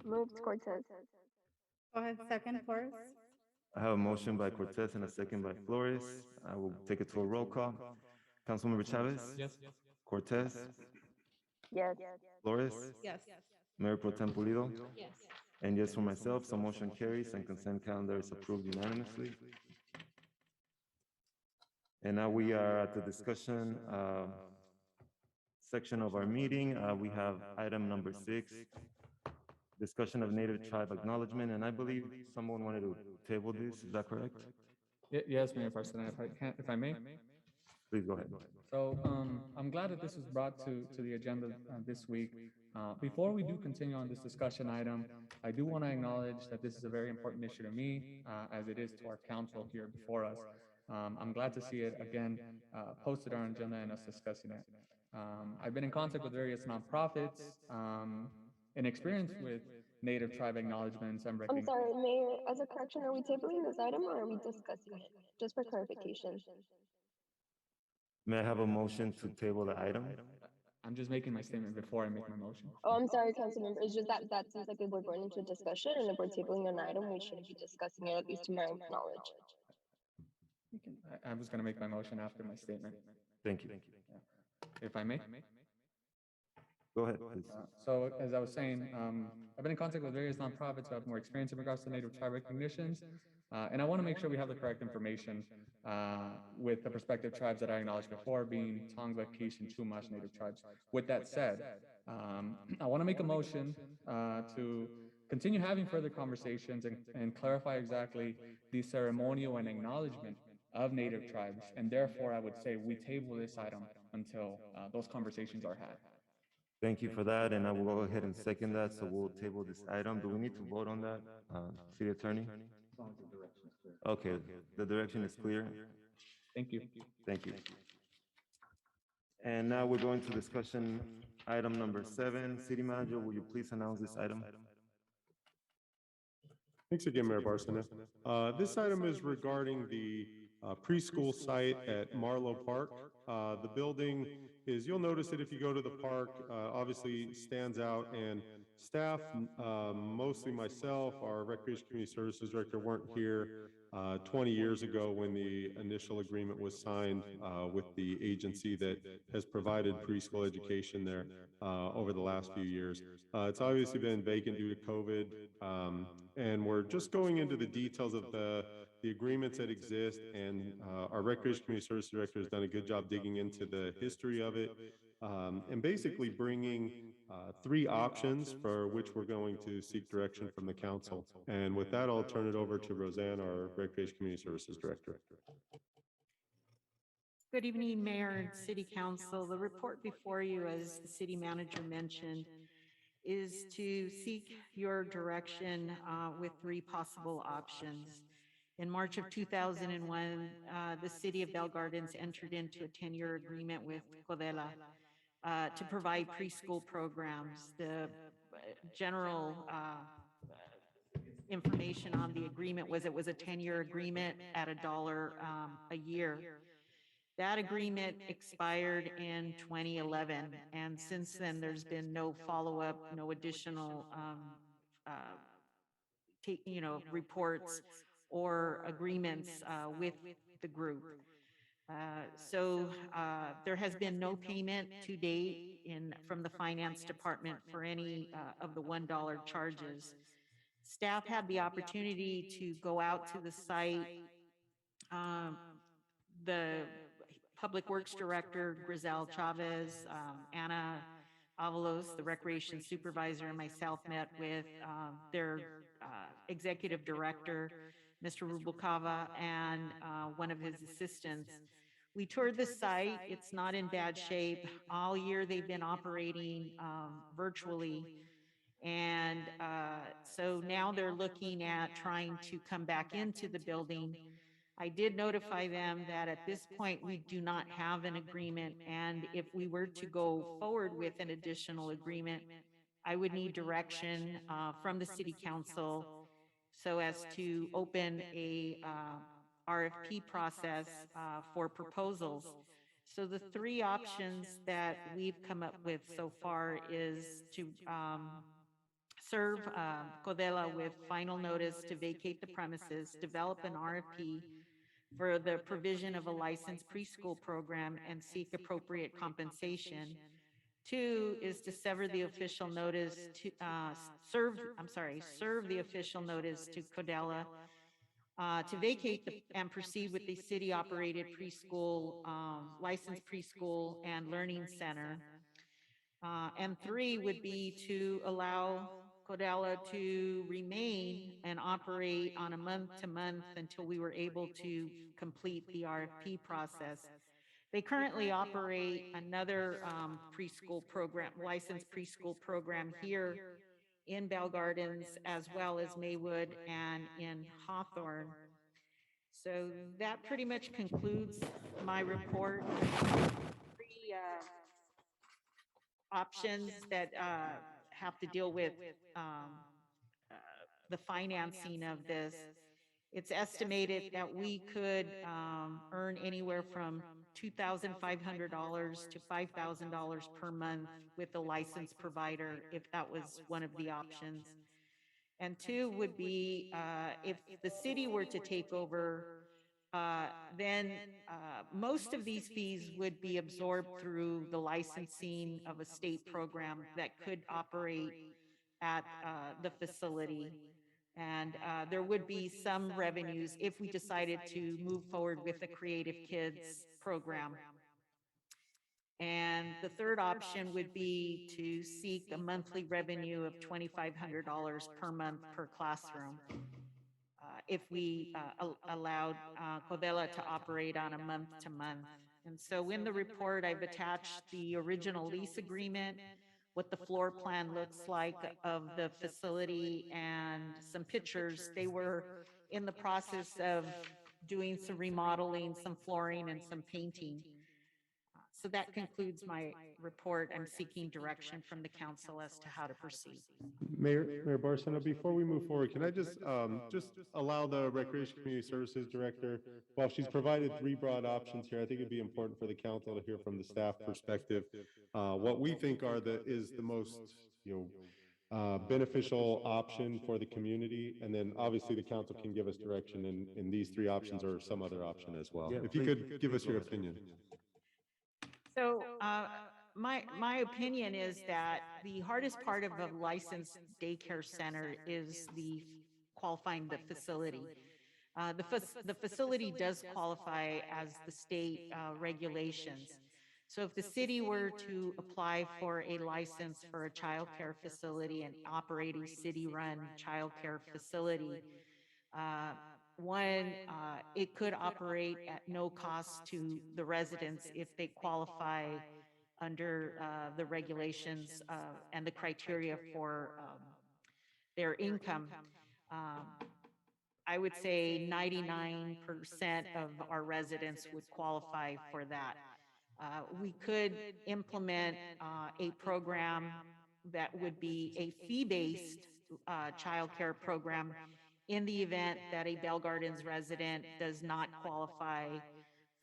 S4: Moved Cortez.
S2: Go ahead, second, Flores.
S1: I have a motion by Cortez and a second by Flores. I will take it to a roll call. Councilmember Chavez?
S10: Yes.
S1: Cortez?
S4: Yes.
S1: Flores?
S2: Yes.
S1: Mayor Pro Tem Pulido?
S6: Yes.
S1: And yes for myself, so motion carries and consent calendar is approved unanimously. And now we are at the discussion section of our meeting. We have item number 6, discussion of native tribe acknowledgement. And I believe someone wanted to table this. Is that correct?
S10: Yes, Mayor Barsana, if I may.
S1: Please go ahead.
S10: So I'm glad that this was brought to the agenda this week. Before we do continue on this discussion item, I do want to acknowledge that this is a very important issue to me, as it is to our council here before us. I'm glad to see it again posted on our agenda and us discussing it. I've been in contact with various nonprofits and experience with native tribe acknowledgements and
S4: I'm
S10: recognition.
S4: sorry, Mayor, as a correction, are we tabling this item or are we discussing it? Just for clarification.
S1: May I have a motion to table the item?
S10: I'm just making my statement before I make my motion.
S4: Oh, I'm sorry, Councilmember. It's just that seems like if we're going into discussion and if we're tabling an item, we shouldn't be discussing it, at least to my knowledge.
S10: I was gonna make my motion after my statement,
S1: Thank you.
S10: if I may.
S1: Go ahead, please.
S10: So as I was saying, I've been in contact with various nonprofits who have more experience in regards to Native tribe recognitions. And I want to make sure we have the correct information with the prospective tribes that I acknowledged before, being Tongva, Kish, and Chumash Native tribes. With that said, I want to make a motion to continue having further conversations and clarify exactly the ceremonial and acknowledgement of Native tribes. And therefore, I would say we table this item until those conversations are had.
S1: Thank you for that, and I will go ahead and second that, so we'll table this item. Do we need to vote on that, City Attorney? Okay, the direction is clear.
S10: Thank you.
S1: Thank you. And now we're going to discussion item number 7. City Manager, will you please announce this item?
S8: Thanks again, Mayor Barcelona. This item is regarding the preschool site at Marlowe Park. The building is, you'll notice that if you go to the park, obviously stands out, and staff, mostly myself, our Recreation Community Services Director, weren't here 20 years ago when the initial agreement was signed with the agency that has provided preschool education there over the last few years. It's obviously been vacant due to COVID, and we're just going into the details of the agreements that exist, and our Recreation Community Services Director has done a good job digging into the history of it, and basically bringing 3 options for which we're going to seek direction from the council. And with that, I'll turn it over to Roseanne, our Recreation Community Services Director.
S12: Good evening, Mayor and City Council. The report before you, as the City Manager mentioned, is to seek your direction with 3 possible options. In March of 2001, the City of Bell Gardens entered into a 10-year agreement with Codela to provide preschool programs. The general information on the agreement was it was a 10-year agreement at $1 a year. That agreement expired in 2011, and since then there's been no follow-up, no additional reports or agreements with the group. So there has been no payment to date from the Finance Department for any of the $1 charges. Staff had the opportunity to go out to the site. The Public Works Director, Grisel Chavez, Anna Avalos, the Recreation Supervisor, and myself met with their Executive Director, Mr. Rubalcava, and one of his assistants. We toured the site. It's not in bad shape. All year they've been operating virtually. And so now they're looking at trying to come back into the building. I did notify them that at this point we do not have an agreement, and if we were to go forward with an additional agreement, I would need direction from the City Council so as to open a RFP process for proposals. So the 3 options that we've come up with so far is to serve Codela with final notice to vacate the premises, develop an RFP for the provision of a licensed preschool program, and seek appropriate compensation. 2 is to sever the official notice to serve the official notice to Codela to vacate and proceed with the city-operated preschool, licensed preschool and learning center. And 3 would be to allow Codela to remain and operate on a month-to-month until we were able to complete the RFP process. They currently operate another preschool program, licensed preschool program here in Bell Gardens, as well as Maywood and in Hawthorne. So that pretty much concludes my report. 3 options that have to deal with the financing of this. It's estimated that we could earn anywhere from $2,500 to $5,000 per month with a licensed provider, if that was one of the options. And two would be if the city were to take over, then most of these fees would be absorbed through the licensing of a state program that could operate at the facility. And there would be some revenues if we decided to move forward with the Creative Kids program. And the third option would be to seek a monthly revenue of $2,500 per month per classroom. If we allowed Covella to operate on a month-to-month. And so in the report, I've attached the original lease agreement, what the floor plan looks like of the facility, and some pictures. They were in the process of doing some remodeling, some flooring, and some painting. So that concludes my report. I'm seeking direction from the council as to how to proceed.
S8: Mayor Barcena, before we move forward, can I just allow the Recreation Community Services Director, while she's provided three broad options here, I think it'd be important for the council to hear from the staff perspective, what we think is the most, beneficial option for the community. And then obviously the council can give us direction in these three options or some other option as well. If you could give us your opinion.
S12: So my opinion is that the hardest part of a licensed daycare center is qualifying the facility. The facility does qualify as the state regulations. So if the city were to apply for a license for a childcare facility and operate a city-run childcare facility, it could operate at no cost to the residents if they qualify under the regulations and the criteria for their income. I would say 99% of our residents would qualify for that. We could implement a program that would be a fee-based childcare program in the event that a Bell Gardens resident does not qualify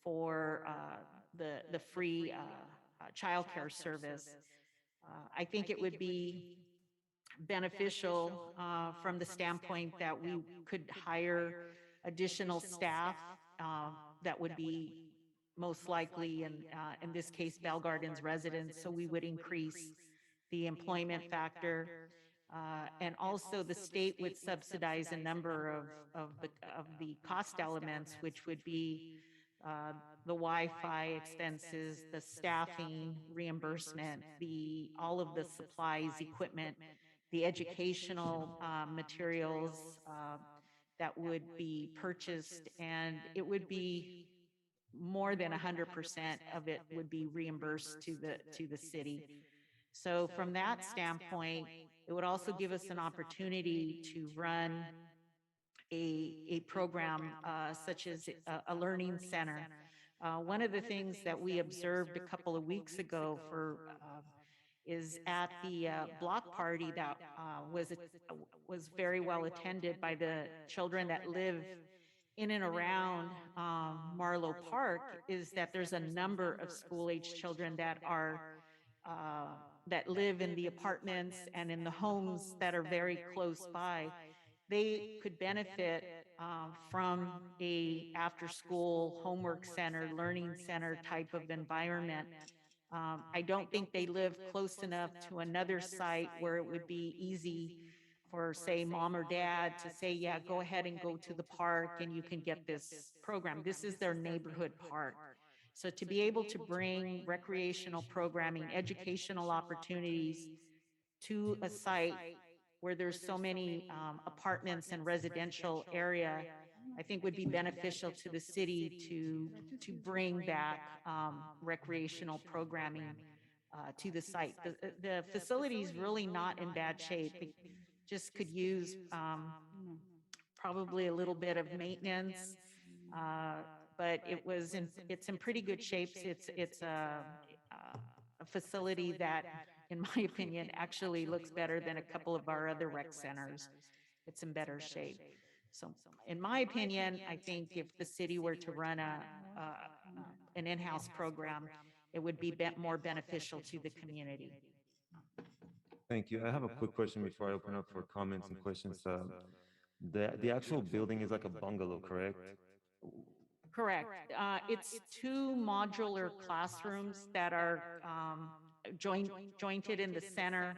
S12: for the free childcare service. I think it would be beneficial from the standpoint that we could hire additional staff that would be most likely, in this case, Bell Gardens residents, so we would increase the employment factor. And also the state would subsidize a number of the cost elements, which would be the Wi-Fi expenses, the staffing reimbursement, all of the supplies, equipment, the educational materials that would be purchased, and it would be more than 100% of it would be reimbursed to the city. So from that standpoint, it would also give us an opportunity to run a program such as a learning center. One of the things that we observed a couple of weeks ago is at the block party that was very well attended by the children that live in and around Marlowe Park, is that there's a number of school-age children that live in the apartments and in the homes that are very close by. They could benefit from a after-school homework center, learning center type of environment. I don't think they live close enough to another site where it would be easy for, say, mom or dad to say, yeah, go ahead and go to the park and you can get this program. This is their neighborhood park. So to be able to bring recreational programming, educational opportunities to a site where there's so many apartments and residential area, I think would be beneficial to the city to bring back recreational programming to the site. The facility is really not in bad shape. It just could use probably a little bit of maintenance, but it's in pretty good shape. It's a facility that, in my opinion, actually looks better than a couple of our other rec centers. It's in better shape. So in my opinion, I think if the city were to run an in-house program, it would be more beneficial to the community.
S1: Thank you. I have a quick question before I open up for comments and questions. The actual building is like a bungalow, correct?
S12: Correct. It's two modular classrooms that are jointed in the center.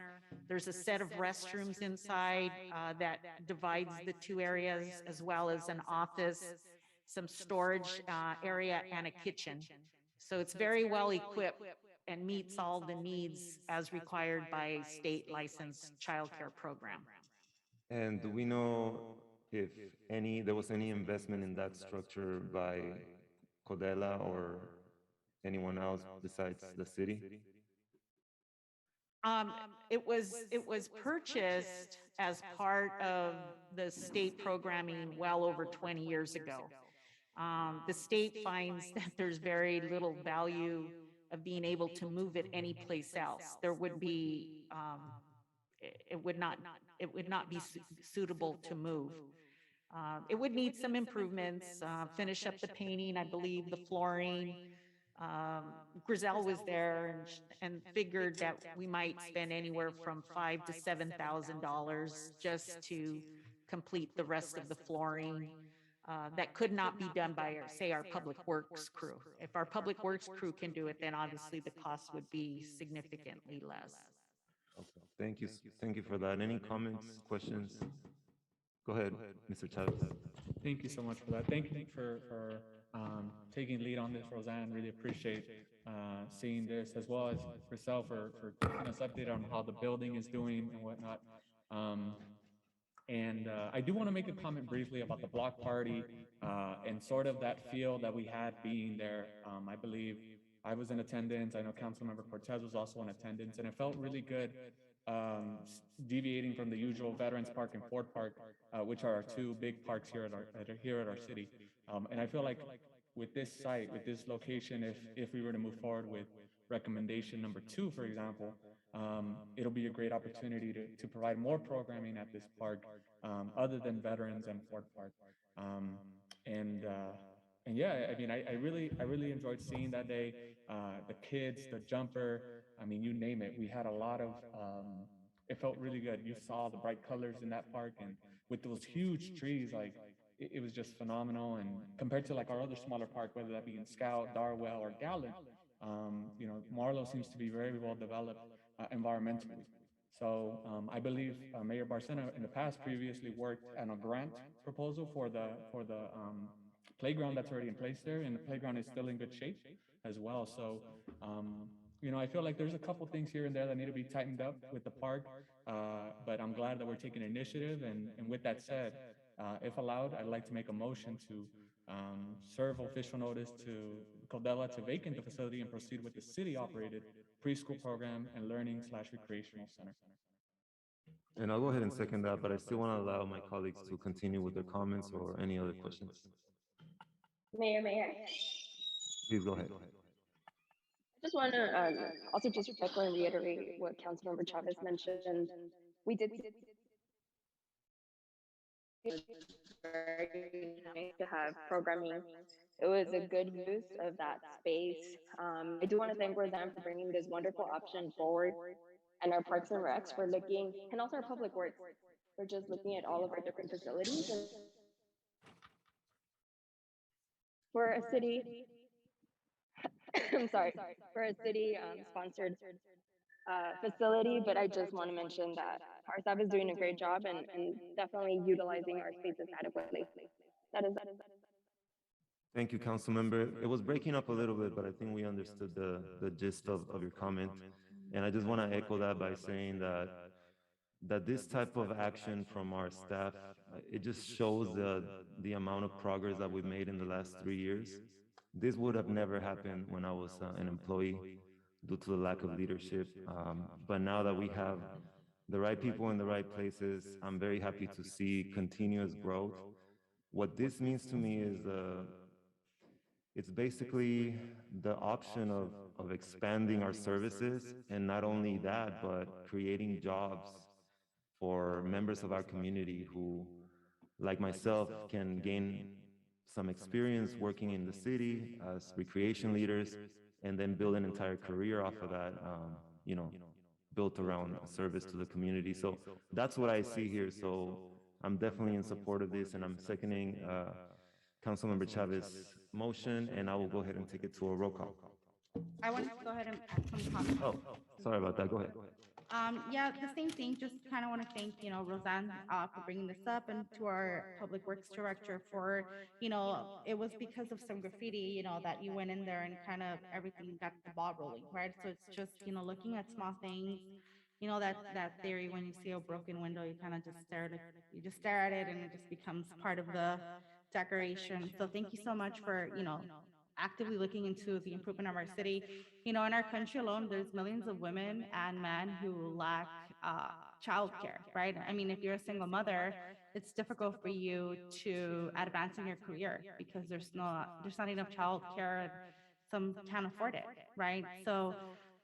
S12: There's a set of restrooms inside that divides the two areas, as well as an office, some storage area, and a kitchen. So it's very well equipped and meets all the needs as required by state licensed childcare program.
S1: And do we know if there was any investment in that structure by Codela or anyone else besides the city?
S12: It was purchased as part of the state programming well over 20 years ago. The state finds that there's very little value of being able to move it anyplace else. There would be, it would not be suitable to move. It would need some improvements, finish up the painting, I believe, the flooring. Griselle was there and figured that we might spend anywhere from $5,000 to $7,000 just to complete the rest of the flooring. That could not be done by, our public works crew. If our public works crew can do it, then obviously the cost would be significantly less.
S1: Okay. Thank you. Thank you for that. Any comments, questions? Go ahead, Mr. Chavez.
S10: Thank you so much for that. Thank you for taking lead on this, Roseanne. Really appreciate seeing this, as well as yourself for keeping us updated on how the building is doing and whatnot. I do want to make a comment briefly about the block party and sort of that feel that we had being there. I believe I was in attendance. I know Councilmember Cortez was also in attendance, and it felt really good deviating from the usual Veterans Park and Ford Park, which are our two big parks here at our city. And I feel like with this site, with this location, if we were to move forward with recommendation number 2, for example, it'll be a great opportunity to provide more programming at this park other than Veterans and Ford Park. And yeah, I mean, I really enjoyed seeing that day, the kids, the jumper, I mean, you name it. We had a lot of, it felt really good. You saw the bright colors in that park, and with those huge trees, like it was just phenomenal. And compared to like our other smaller park, whether that be in Scout, Darwell, or Gallup, you know, Marlow seems to be very well developed environmentally. So I believe Mayor Barcena in the past previously worked on a grant proposal for the playground that's already in place there, and the playground is still in good shape as well. So you know, I feel like there's a couple things here and there that need to be tightened up with the park, but I'm glad that we're taking initiative. And with that said, if allowed, I'd like to make a motion to serve official notice to Codela to vacate the facility and proceed with the city-operated preschool program and learning/recreational center.
S1: And I'll go ahead and second that, but I still want to allow my colleagues to continue with their comments or any other questions.
S4: Mayor,
S1: Please go ahead.
S4: I just want to also just echo and reiterate what Councilmember Chavez mentioned. We did very nice to have programming. It was a good use of that space. I do want to thank Roseanne for bringing this wonderful option forward, and our Parks and Recs for looking, and also our Public Works. We're just looking at all of our different facilities. And we're a city, I'm sorry, we're a city sponsored facility, but I just want to mention that our staff is doing a great job and definitely utilizing our spaces adequately. That is.
S1: Thank you, Council Member. It was breaking up a little bit, but I think we understood the gist of your comment. And I just want to echo that by saying that this type of action from our staff, it just shows the amount of progress that we've made in the last 3 years. This would have never happened when I was an employee due to the lack of leadership. But now that we have the right people in the right places, I'm very happy to see continuous growth. What this means to me is it's basically the option of expanding our services, and not only that, but creating jobs for members of our community who like myself, can gain some experience working in the city as recreation leaders, and then build an entire career off of that, you know, built around service to the community. So that's what I see here. So I'm definitely in support of this, and I'm seconding Councilmember Chavez's motion, and I will go ahead and take it to a roll call.
S2: I want to go ahead and add some comments.
S1: Oh, sorry about that. Go ahead.
S2: Yeah, the same thing, just kind of want to thank, Roseanne, for bringing this up, and to our Public Works Director for, it was because of some graffiti, that you went in there and kind of everything got the ball rolling, right? So it's just, looking at small things, that theory, when you see a broken window, you kind of just you just stare at it and it just becomes part of the decoration. So thank you so much for, actively looking into the improvement of our city. In our country alone, there's millions of women and men who lack childcare, right? I mean, if you're a single mother, it's difficult for you to advance in your career because there's not enough childcare, and some can't afford it, right? So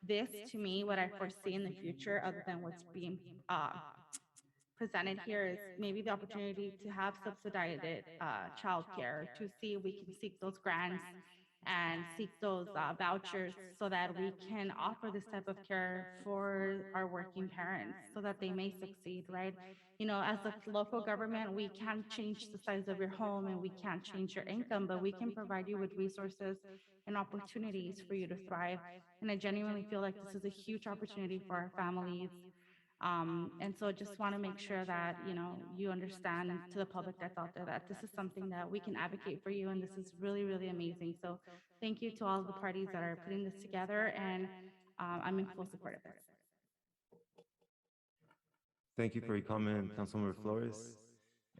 S2: this, to me, what I foresee in the future, other than what's being presented here, is maybe the opportunity to have subsidized childcare, to see if we can seek those grants and seek those vouchers so that we can offer this type of care for our working parents so that they may succeed, right? As a local government, we can't change the size of your home and we can't change your income, but we can provide you with resources and opportunities for you to thrive. And I genuinely feel like this is a huge opportunity for our families. And so just want to make sure that, you understand, and to the public that's out there, that this is something that we can advocate for you. And this is really, really amazing. So thank you to all of the parties that are putting this together. And I'm in full support of this.
S1: Thank you for your comment, Councilmember Flores.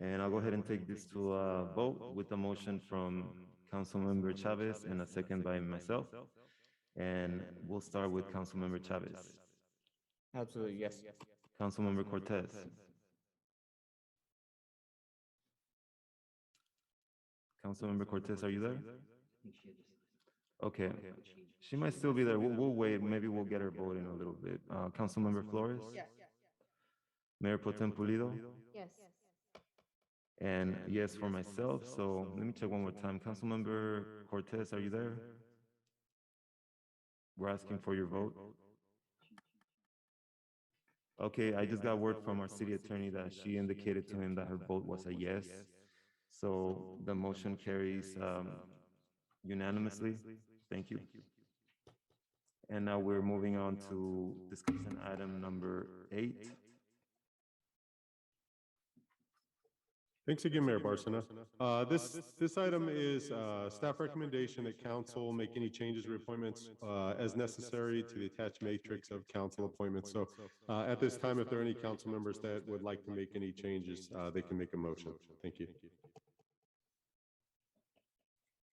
S1: And I'll go ahead and take this to a vote with a motion from Councilmember Chavez and a second by myself. And we'll start with Councilmember Chavez.
S10: Absolutely, yes.
S1: Councilmember Cortez. Councilmember Cortez, are you there? Okay, she might still be there. We'll wait. Maybe we'll get her vote in a little bit. Councilmember Flores?
S2: Yes.
S1: Mayor Pro Tem Pulido?
S6: Yes.
S1: And yes for myself. So let me check one more time. Councilmember Cortez, are you there? We're asking for your vote. Okay, I just got word from our city attorney that she indicated to him that her vote was a yes. So the motion carries unanimously. Thank you. And now we're moving on to discussion item number 8.
S8: Thanks again, Mayor Barcena. This item is staff recommendation that council make any changes or appointments as necessary to the attached matrix of council appointments. So at this time, if there are any council members that would like to make any changes, they can make a motion. Thank you.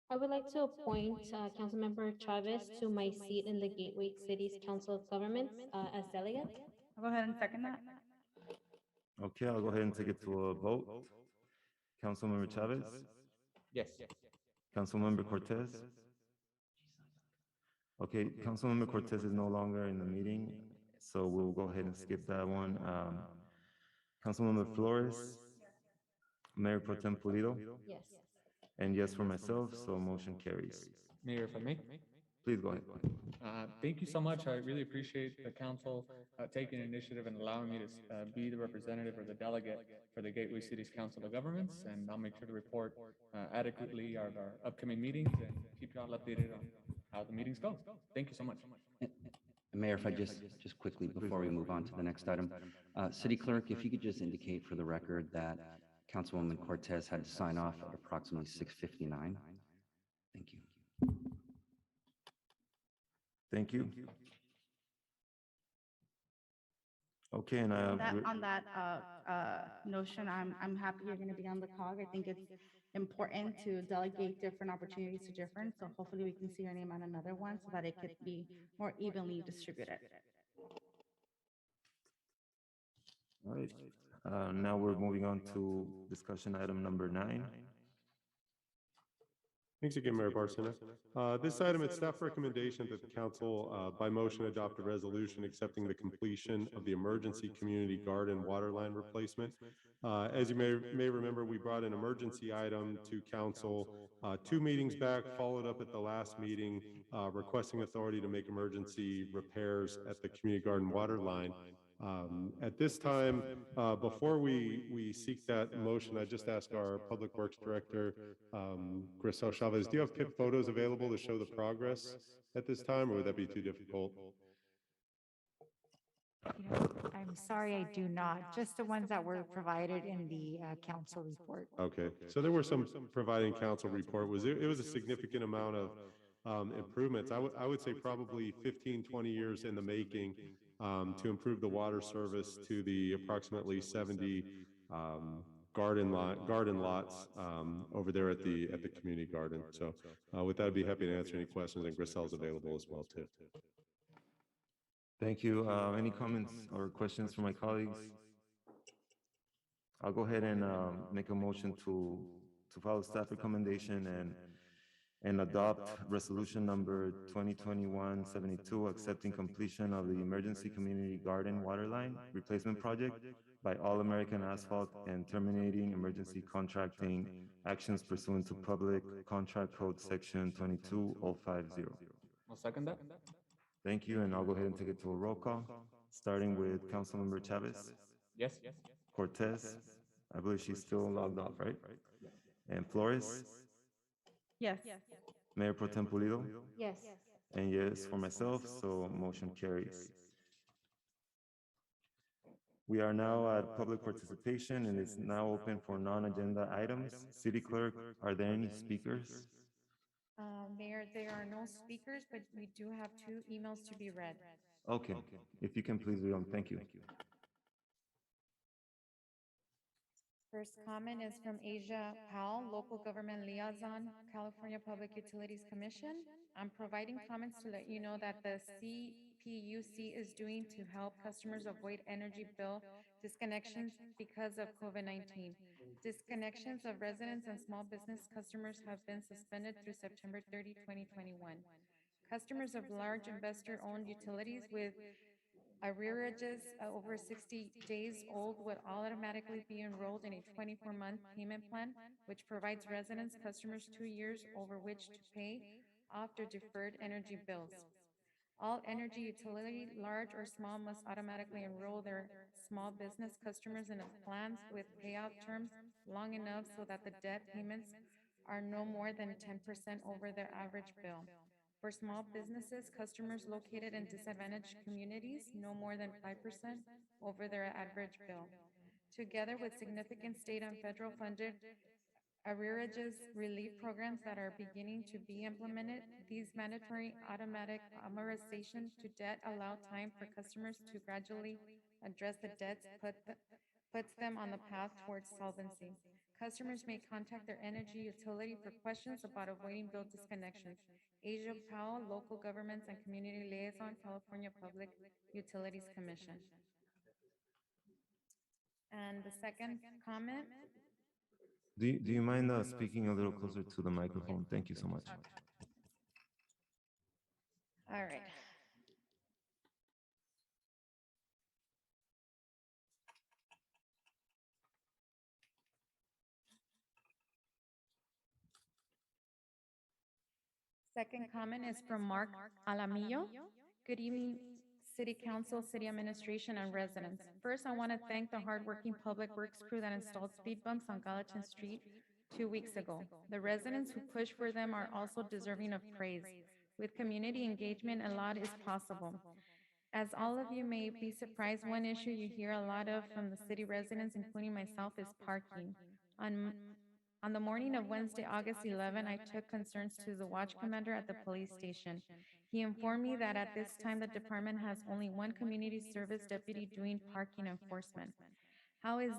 S6: I would like to appoint Councilmember Chavez to my seat in the Gateway Cities Council of Governments as delegate.
S2: I'll go ahead and second that.
S1: Okay, I'll go ahead and take it to a vote. Councilmember Chavez?
S10: Yes.
S1: Councilmember Cortez? Okay, Councilmember Cortez is no longer in the meeting, so we'll go ahead and skip that one. Councilmember Flores? Mayor Pro Tem Pulido?
S6: Yes.
S1: And yes for myself, so motion carries.
S10: Mayor, if I may.
S1: Please go ahead.
S10: Thank you so much. I really appreciate the council taking initiative and allowing me to be the representative or the delegate for the Gateway Cities Council of Governments. And I'll make sure to report adequately our upcoming meetings and keep you all updated on how the meetings go. Thank you so much.
S3: Mayor, if I just quickly, before we move on to the next item, City Clerk, if you could just indicate for the record that Councilwoman Cortez had to sign off at approximately 6:59. Thank you.
S1: Thank you. Okay, and
S2: On that notion, I'm happy you're going to be on the COG. I think it's important to delegate different opportunities to different. So hopefully we can see your name on another one so that it could be more evenly distributed.
S1: all right. Now we're moving on to discussion item number 9.
S8: Thanks again, Mayor Barsina. This item, it's staff recommendation that the council, by motion, adopt a resolution accepting the completion of the emergency community garden water line replacement. As you may remember, we brought an emergency item to council 2 meetings back, followed up at the last meeting, requesting authority to make emergency repairs at the community garden water line. At this time, before we seek that motion, I just ask our Public Works Director, Grisel Chavez, do you have PIP photos available to show the progress at this time, or would that be too difficult?
S13: I'm sorry, I do not. Just the ones that were provided in the council report.
S8: Okay, so there were some providing council report. It was a significant amount of improvements. I would say probably 15, 20 years in the making to improve the water service to the approximately 70 garden lots over there at the community garden. So with that, I'd be happy to answer any questions, and Grisel's available as well too.
S1: Thank you. Any comments or questions from my colleagues? I'll go ahead and make a motion to follow staff recommendation and adopt resolution number 2021-72, accepting completion of the emergency community garden water line replacement project by All American Asphalt and terminating emergency contracting actions pursuant to Public Contract Code Section 22050.
S10: I'll second that.
S1: Thank you, and I'll go ahead and take it to a roll call, starting with Councilmember Chavez.
S10: Yes.
S1: Cortez, I believe she's still logged off, right? And Flores,
S2: Yes.
S1: Mayor Pro Tem Pulido,
S6: Yes.
S1: and yes for myself, so motion carries. We are now at public participation, and it's now open for non-agenda items. City Clerk, are there any speakers?
S2: Mayor, there are no speakers, but we do have 2 emails to be read.
S1: Okay, if you can please read them, thank you.
S2: First comment is from Asia Powell, Local Government Liaison, California Public Utilities Commission. I'm providing comments to let you know that the CPUC is doing to help customers avoid energy bill disconnections because of COVID-19. Disconnections of residents and small business customers have been suspended through September 30, 2021. Customers of large investor-owned utilities with arrearages over 60 days old would automatically be enrolled in a 24-month payment plan, which provides residents customers 2 years over which to pay off their deferred energy bills. All energy utility, large or small, must automatically enroll their small business customers in plans with payout terms long enough so that the debt payments are no more than 10% over their average bill. For small businesses, customers located in disadvantaged communities, no more than 5% over their average bill. Together with significant state and federal funded arrearages relief programs that are beginning to be implemented, these mandatory automatic amortization to debt allow time for customers to gradually address the debts, puts them on the path towards solvency. Customers may contact their energy utility for questions about avoiding bill disconnections. Asia Powell, Local Governments and Community Liaison, California Public Utilities Commission. And the second comment.
S1: Do you mind speaking a little closer to the microphone? Thank you so much.
S2: All right. Second comment is from Mark Alamillo. Good evening, City Council, City Administration, and residents. First, I want to thank the hardworking Public Works crew that installed speed bumps on Gallatin Street 2 weeks ago. The residents who pushed for them are also deserving of praise. With community engagement, a lot is possible. As all of you may be surprised, one issue you hear a lot of from the city residents, including myself, is parking. On the morning of Wednesday, August 11, I took concerns to the watch commander at the police station. He informed me that at this time, the department has only 1 community service deputy doing parking enforcement. How is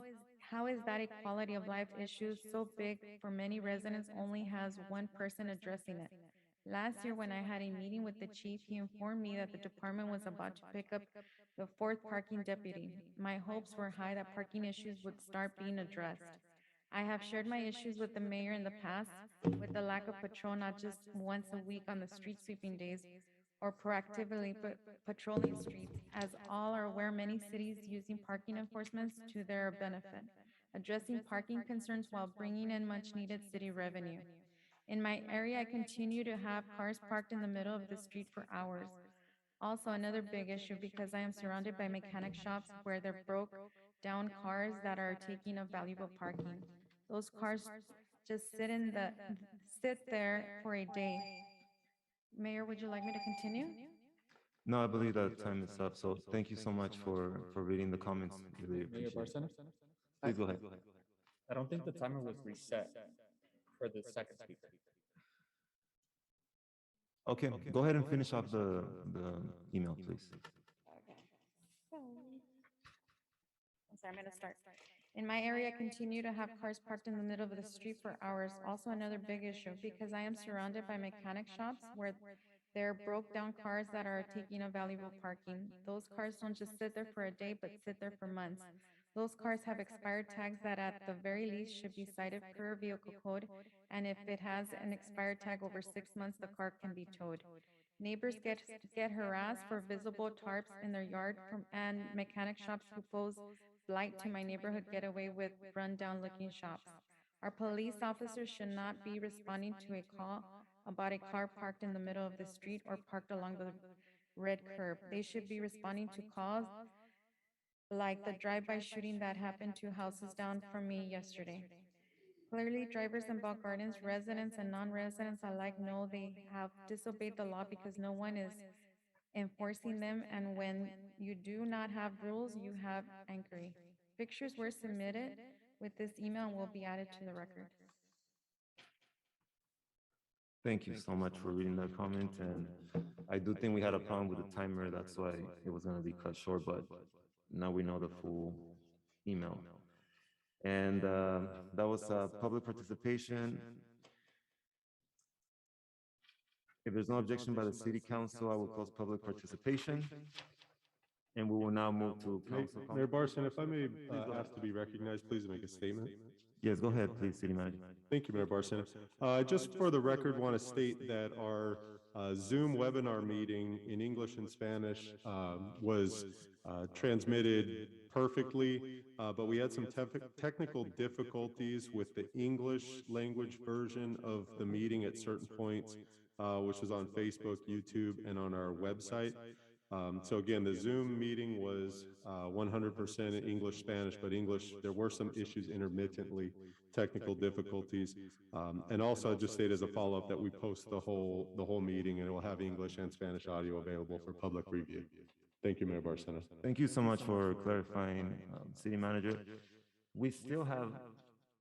S2: that a quality of life issue so big for many residents only has 1 person addressing it? Last year, when I had a meeting with the chief, he informed me that the department was about to pick up the 4th parking deputy. My hopes were high that parking issues would start being addressed. I have shared my issues with the mayor in the past with the lack of patrol, not just once a week on the street sweeping days or proactively but patrolling streets. As all are aware, many cities using parking enforcements to their benefit, addressing parking concerns while bringing in much needed city revenue. In my area, I continue to have cars parked in the middle of the street for hours. Also, another big issue because I am surrounded by mechanic shops where they're broke down cars that are taking up valuable parking. Those cars just sit there for a day. Mayor, would you like me to continue?
S1: No, I believe that time is up. So thank you so much for reading the comments. Really
S10: Mayor
S1: appreciate it.
S10: Barcena?
S1: Please go ahead.
S10: I don't think the timer was reset for the second speaker.
S1: Okay, go ahead and finish off the email, please.
S2: Okay. So, I'm sorry, I'm gonna start. In my area, I continue to have cars parked in the middle of the street for hours. Also another big issue because I am surrounded by mechanic shops where there broke down cars that are taking a valuable parking. Those cars don't just sit there for a day, but sit there for months. Those cars have expired tags that at the very least should be cited per vehicle code. And if it has an expired tag over 6 months, the car can be towed. Neighbors get harassed for visible tarps in their yard and mechanic shops who pose blight to my neighborhood get away with rundown looking shops. Our police officers should not be responding to a call about a car parked in the middle of the street or parked along the red curb. They should be responding to calls like the drive-by shooting that happened 2 houses down from me yesterday. Clearly, drivers in Bell Gardens, residents and non-residents alike know they have disobeyed the law because no one is enforcing them, and when you do not have rules, you have inquiry. Pictures were submitted with this email and will be added to the record.
S1: Thank you so much for reading that comment, and I do think we had a problem with the timer. That's why it was gonna be cut short, but now we know the full email. And that was public participation. If there's no objection by the city council, I will close public participation. And we will now move to council
S8: Mayor
S1: comments.
S8: Barson, if I may ask to be recognized, please make a statement.
S1: Yes, go ahead, please, city manager.
S8: Thank you, Mayor Barson. Just for the record, want to state that our Zoom webinar meeting in English and Spanish was transmitted perfectly, but we had some technical difficulties with the English language version of the meeting at certain points, which was on Facebook, YouTube, and on our website. So again, the Zoom meeting was 100% English, Spanish, but English, there were some issues intermittently, technical difficulties. And also I just state as a follow-up that we post the whole meeting, and it will have English and Spanish audio available for public review. Thank you, Mayor Barcena.
S1: Thank you so much for clarifying, city manager. We still have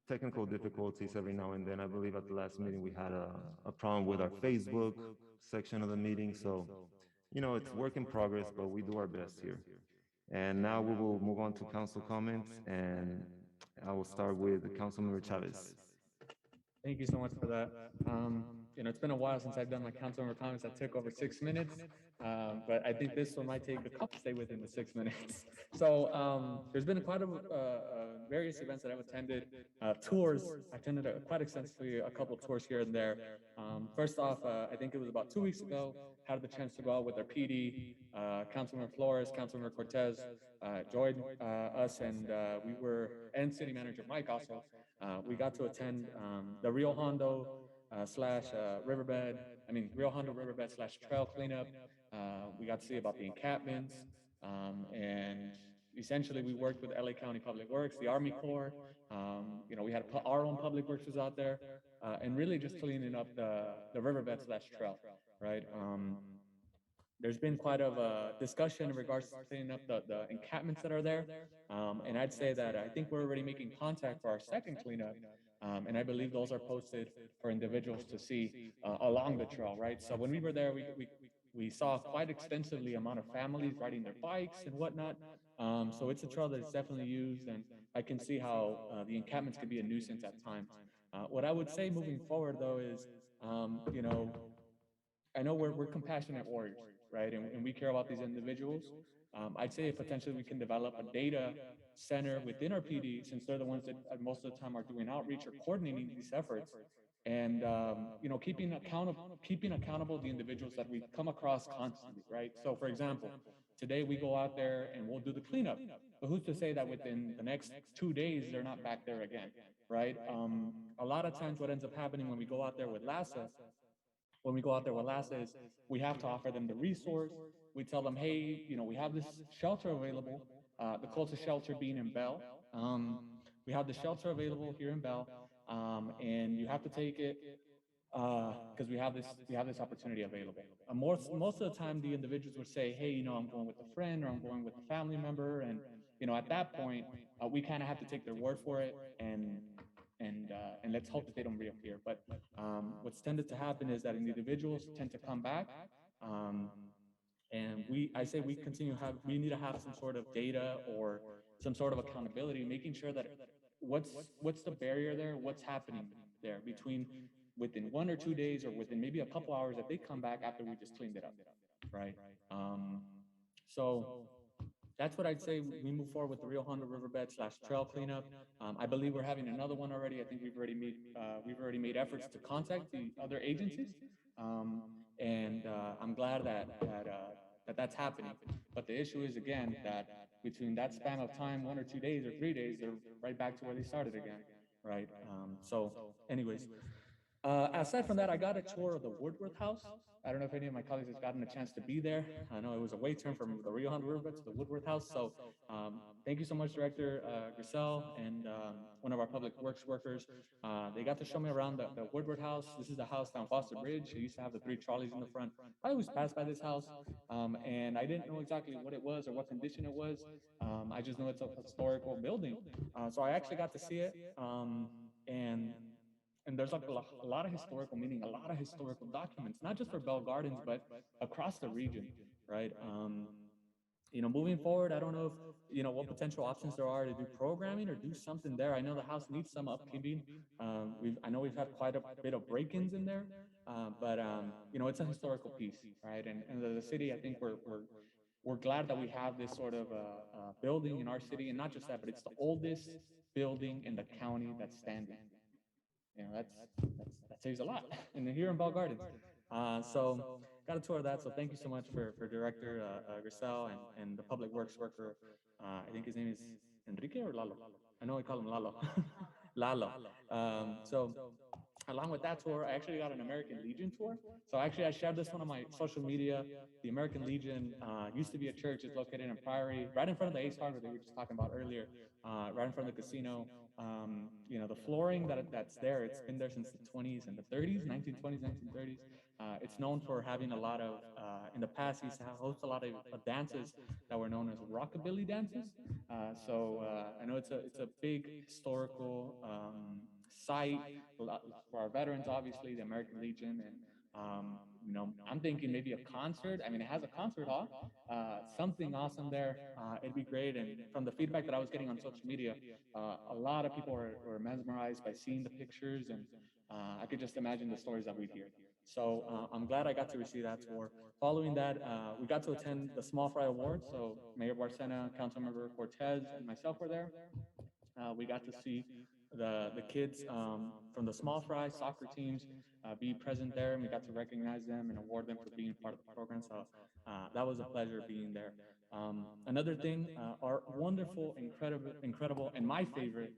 S1: technical difficulties every now and then. I believe at the last meeting, we had a problem with our Facebook section of the meeting. So, you know, it's work in progress, but we do our best here. And now we will move on to council comments, and I will start with Councilmember Chavez.
S10: Thank you so much for that. You know, it's been a while since I've done my council member comments that took over 6 minutes, but I think this one might take a couple, stay within the 6 minutes. So there's been quite a various events that I've attended, tours. I attended quite extensively a couple of tours here and there. First off, I think it was about 2 weeks ago, had the chance to go out with our PD, Councilmember Flores, Councilmember Cortez, joined us, and we were, and City Manager Mike also. We got to attend the Rio Hondo slash riverbed, Rio Hondo riverbed slash trail cleanup. We got to see about the encampments, and essentially we worked with LA County Public Works, the Army Corps. You know, we had our own public works was out there, and really just cleaning up the riverbed slash trail, right? There's been quite a discussion in regards to cleaning up the encampments that are there. And I'd say that I think we're already making contact for our second cleanup. And I believe those are posted for individuals to see along the trail, right? So when we were there, we saw quite extensively amount of families riding their bikes and whatnot. So it's a trail that is definitely used, and I can see how the encampments can be a nuisance at times. What I would say moving forward though is, you know, I know we're compassionate warriors, right? And we care about these individuals. I'd say potentially we can develop a data center within our PD, since they're the ones that most of the time are doing outreach or coordinating these efforts. And you know, keeping accountable the individuals that we come across constantly, right? So for example, today we go out there and we'll do the cleanup, but who's to say that within the next 2 days they're not back there again, right? A lot of times what ends up happening when we go out there with LASA, is we have to offer them the resource. We tell them, hey, you know, we have this shelter available, the closest shelter being in Bell. We have the shelter available here in Bell, and you have to take it because we have this opportunity available. Most of the time, the individuals would say, hey, you know, I'm going with a friend or I'm going with a family member, and you know, at that point, we kind of have to take their word for it, and let's hope that they don't reappear. But what's tended to happen is that individuals tend to come back, and I say we need to have some sort of data or some sort of accountability, making sure that what's the barrier there, what's happening there within 1 or 2 days or within maybe a couple hours that they come back after we just cleaned it up, right? So that's what I'd say. We move forward with the Rio Hondo Riverbed / trail cleanup. I believe we're having another one already. I think we've already made efforts to contact the other agencies, and I'm glad that's happening. But the issue is again that between that span of time, 1 or 2 days or 3 days, they're right back to where they started again, right? So, anyways. Aside from that, I got a tour of the Woodworth House. I don't know if any of my colleagues has gotten a chance to be there. I know it was a wait turn from the Rio Hondo Riverbed to the Woodworth House. So thank you so much, Director Grisel and one of our public works workers. They got to show me around the Woodward House. This is the house down Foster Bridge. It used to have the 3 trolleys in the front. I always passed by this house, and I didn't know exactly what it was or what condition it was. I just know it's a historical building. So I actually got to see it, and there's like a lot of historical meaning, a lot of historical documents, not just for Bell Gardens, but across the region, right? You know, moving forward, I don't know if, you know, what potential options there are to do programming or do something there. I know the house needs some upkeeping. I know we've had quite a bit of break-ins in there, but you know, it's a historical piece, right? And the city, I think we're glad that we have this sort of building in our city, and not just that, but it's the oldest building in the county that's standing. You know, that saves a lot. And here in Bell Gardens. So got a tour of that. So thank you so much for Director Grisel and the public works worker. I think his name is Enrique or Lalo. I know I call him Lalo. Lalo. So along with that tour, I actually got an American Legion tour. So actually I shared this one on my social media. The American Legion used to be a church. It's located in Priory, right in front of the Ace Hardware that we were just talking about earlier, right in front of the casino. You know, the flooring that's there, it's been there since the 20s and the 30s, 1920s, 1930s. It's known for having a lot of, in the past, used to host a lot of dances that were known as rockabilly dances. So I know it's a big historical site for our veterans, obviously, the American Legion, and you know, I'm thinking maybe a concert. I mean, it has a concert hall, something awesome there. It'd be great. And from the feedback that I was getting on social media, a lot of people were mesmerized by seeing the pictures, and I could just imagine the stories that we'd hear. So I'm glad I got to receive that tour. Following that, we got to attend the Small Fry Awards. So Mayor Barcena, Councilmember Cortez, and myself were there. We got to see the kids from the Small Fry soccer teams be present there, and we got to recognize them and award them for being part of the program. So that was a pleasure being there. Another thing, our wonderful, incredible, and my favorite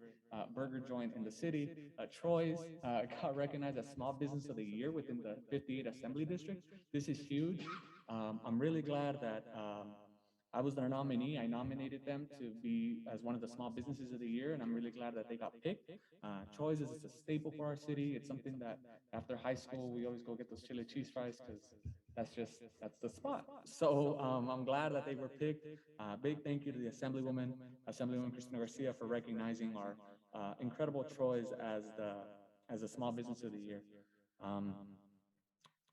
S10: burger joint in the city, Troy's, got recognized as Small Business of the Year within the 58 Assembly District. This is huge. I'm really glad that I was their nominee. I nominated them to be as one of the Small Businesses of the Year, and I'm really glad that they got picked. Troy's is a staple for our city. It's something that after high school, we always go get those chili cheese fries because that's the spot. So I'm glad that they were picked. Big thank you to the Assemblywoman Cristina Garcia, for recognizing our incredible Troy's as a Small Business of the Year.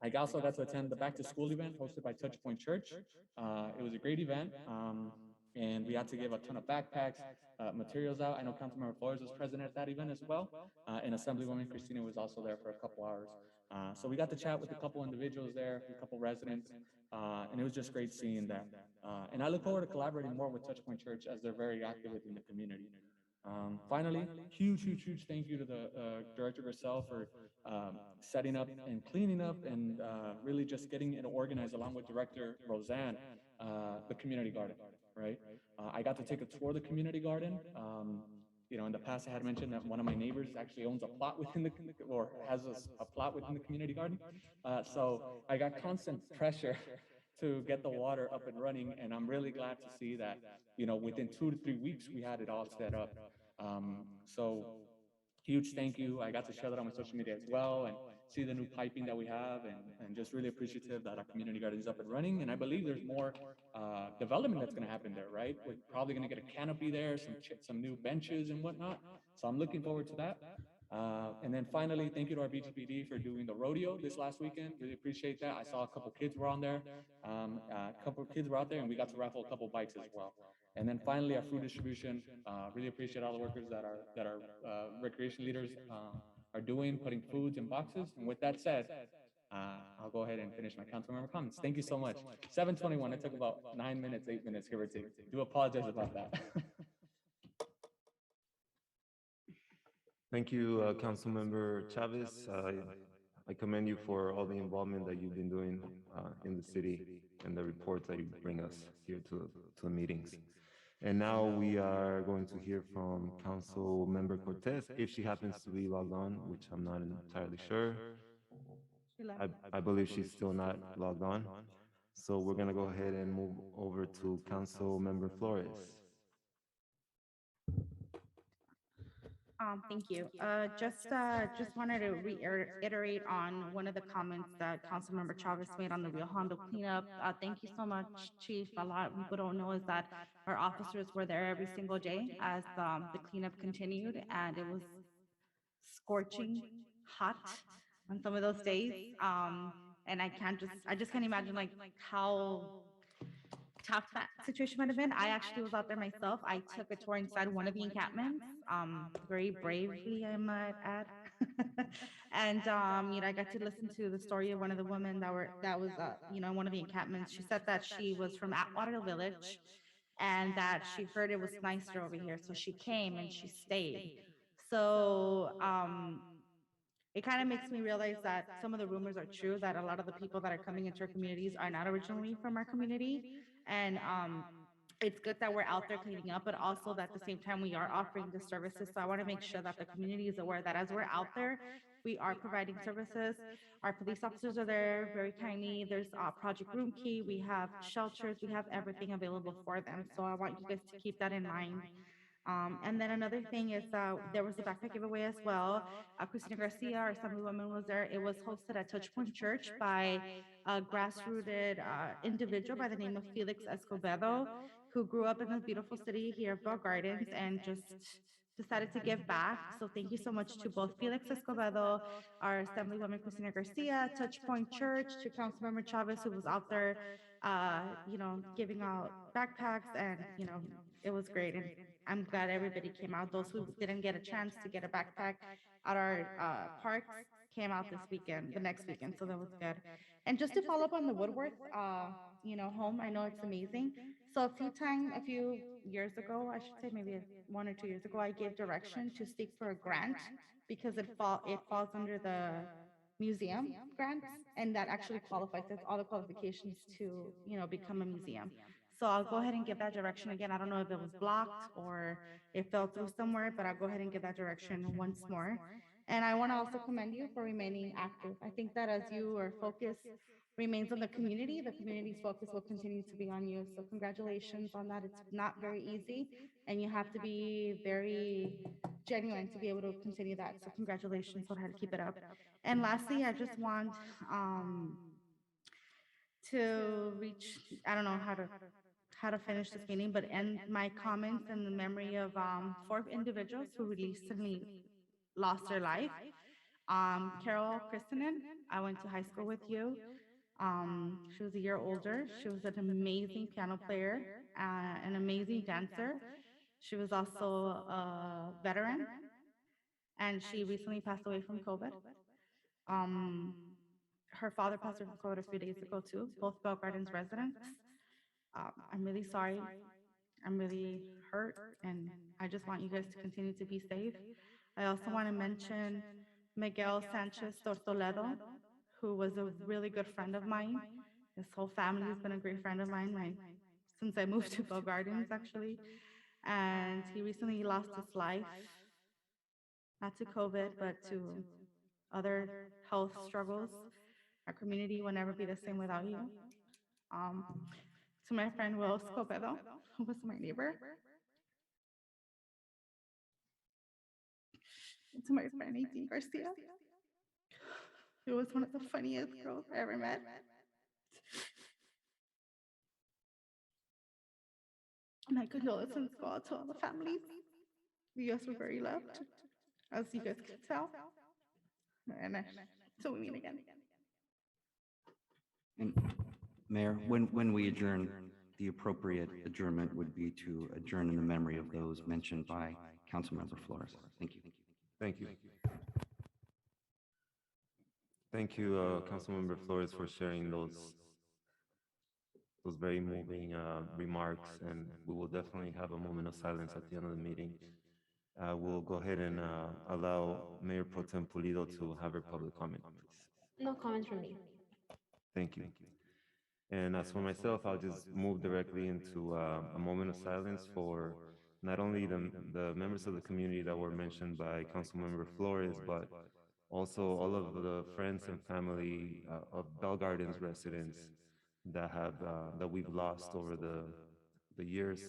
S10: I also got to attend the Back to School event hosted by Touchpoint Church. It was a great event. And we had to give a ton of backpacks, materials out. I know Councilmember Flores was present at that event as well. And Assemblywoman Christina was also there for a couple hours. So we got to chat with a couple individuals there, a couple residents, and it was just great seeing that. And I look forward to collaborating more with Touchpoint Church as they're very active within the community. Finally, huge thank you to the director herself for setting up and cleaning up and really just getting it organized along with Director Roseanne, the community garden, right? I got to take a tour of the community garden. You know, in the past, I had mentioned that one of my neighbors actually owns a plot within the, or has a plot within the community garden. So I got constant pressure to get the water up and running, and I'm really glad to see that, you know, within 2 to 3 weeks, we had it all set up. So huge thank you. I got to share that on my social media as well and see the new piping that we have, and just really appreciative that our community garden is up and running. And I believe there's more development that's going to happen there, right? We're probably going to get a canopy there, some new benches and whatnot. So I'm looking forward to that. And then finally, thank you to our BGPD for doing the rodeo this last weekend. Really appreciate that. I saw a couple kids were on there. A couple kids were out there, and we got to raffle a couple bikes as well. And then finally, our food distribution. Really appreciate all the workers that our recreation leaders are doing, putting foods in boxes. And with that said, I'll go ahead and finish my council member comments. Thank you so much. 7:21. It took about 9 minutes, 8 minutes, give or take. Do apologize about that.
S1: Thank you, Councilmember Chavez. I commend you for all the involvement that you've been doing in the city and the reports that you bring us here to the meetings. And now we are going to hear from Councilmember Cortez, if she happens to be logged on, which I'm not entirely sure. I believe she's still not logged on. So we're gonna go ahead and move over to Councilmember Flores.
S2: Thank you. Just wanted to reiterate on one of the comments that Councilmember Chavez made on the Rio Hondo cleanup. Thank you so much, Chief. A lot of people don't know is that our officers were there every single day as the cleanup continued, and it was scorching hot on some of those days. And I just can't imagine like how tough that situation might have been. I actually was out there myself. I took a tour inside one of the encampments, very bravely, I might add. And you know, I got to listen to the story of one of the women that was you know, in one of the encampments. She said that she was from Atwater Village and that she heard it was nicer over here, so she came and she stayed. So it kind of makes me realize that some of the rumors are true, that a lot of the people that are coming into our communities are not originally from our community. And it's good that we're out there cleaning up, but also that at the same time we are offering the services. So I want to make sure that the community is aware that as we're out there, we are providing services. Our police officers are there very kindly. There's Project Room Key. We have shelters. We have everything available for them. So I want you guys to keep that in mind. And then another thing is there was a backpack giveaway as well. Christina Garcia, our Assemblywoman, was there. It was hosted at Touchpoint Church by a grassrooted individual by the name of Felix Escobedo, who grew up in the beautiful city here of Bell Gardens and just decided to give back. So thank you so much to both Felix Escobedo, our Assemblywoman Christina Garcia, Touchpoint Church, to Councilmember Chavez, who was out there, you know, giving out backpacks, and you know, it was great. And I'm glad everybody came out. Those who didn't get a chance to get a backpack at our parks came out this weekend, the next weekend. So that was good. And just to follow up on the Woodworth, you know, home, I know it's amazing. So a few years ago, I should say maybe 1 or 2 years ago, I gave direction to seek for a grant because it falls under the museum grants, and that actually qualifies. That's all the qualifications to, you know, become a museum. So I'll go ahead and give that direction again. I don't know if it was blocked or it fell through somewhere, but I'll go ahead and give that direction once more. And I want to also commend you for remaining active. I think that as your focus remains on the community's focus will continue to be on you. So congratulations on that. It's not very easy, and you have to be very genuine to be able to continue that. So congratulations on how to keep it up. And lastly, I just want to reach, I don't know how to finish this meeting, but end my comments in the memory of 4 individuals who recently lost their life. Carol Christenen, I went to high school with you. She was a year older. She was an amazing piano player. an amazing dancer. She was also a veteran, and she recently passed away from COVID. Um, Her father passed away from COVID a few days ago too, both Bell Gardens residents. I'm really sorry. I'm really hurt, and I just want you guys to continue to be safe. I also want to mention Miguel Sanchez Tortoledo, who was a really good friend of mine. His whole family has been a great friend of mine since I moved to Bell Gardens, actually. And he recently lost his life, not to COVID, but to other health struggles. Our community will never be the same without you. Um, to my friend Will Scobedo, who was my neighbor. And to my friend Nadine Garcia, who was one of the funniest girls I ever met. My condolences go out to all the families. You guys were very loved, as you guys can tell. And until we meet again.
S3: And Mayor, when we adjourn, the appropriate adjournment would be to adjourn in the memory of those mentioned by Councilmember Flores. Thank you.
S1: Thank you. Thank you, Councilmember Flores, for sharing those very moving remarks, and we will definitely have a moment of silence at the end of the meeting. We'll go ahead and allow Mayor Pro Tem Pulido to have her public comment, please.
S6: No comments from me.
S1: Thank you. And as for myself, I'll just move directly into a moment of silence for not only the members of the community that were mentioned by Councilmember Flores, but also all of the friends and family of Bell Gardens residents that we've lost over the years.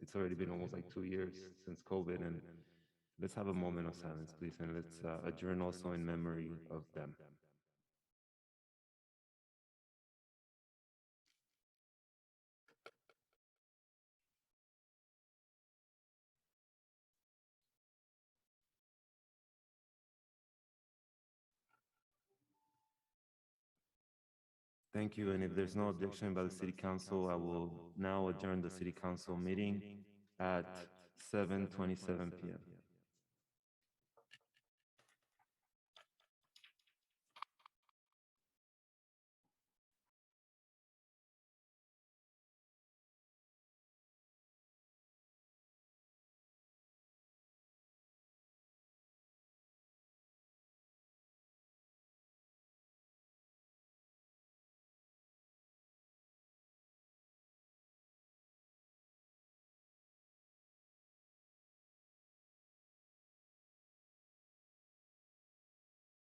S1: It's already been almost like 2 years since COVID, and let's have a moment of silence, please, and let's adjourn also in memory of them. Thank you, and if there's no objection by the City Council, I will now adjourn the City Council meeting at 7:27 p.m.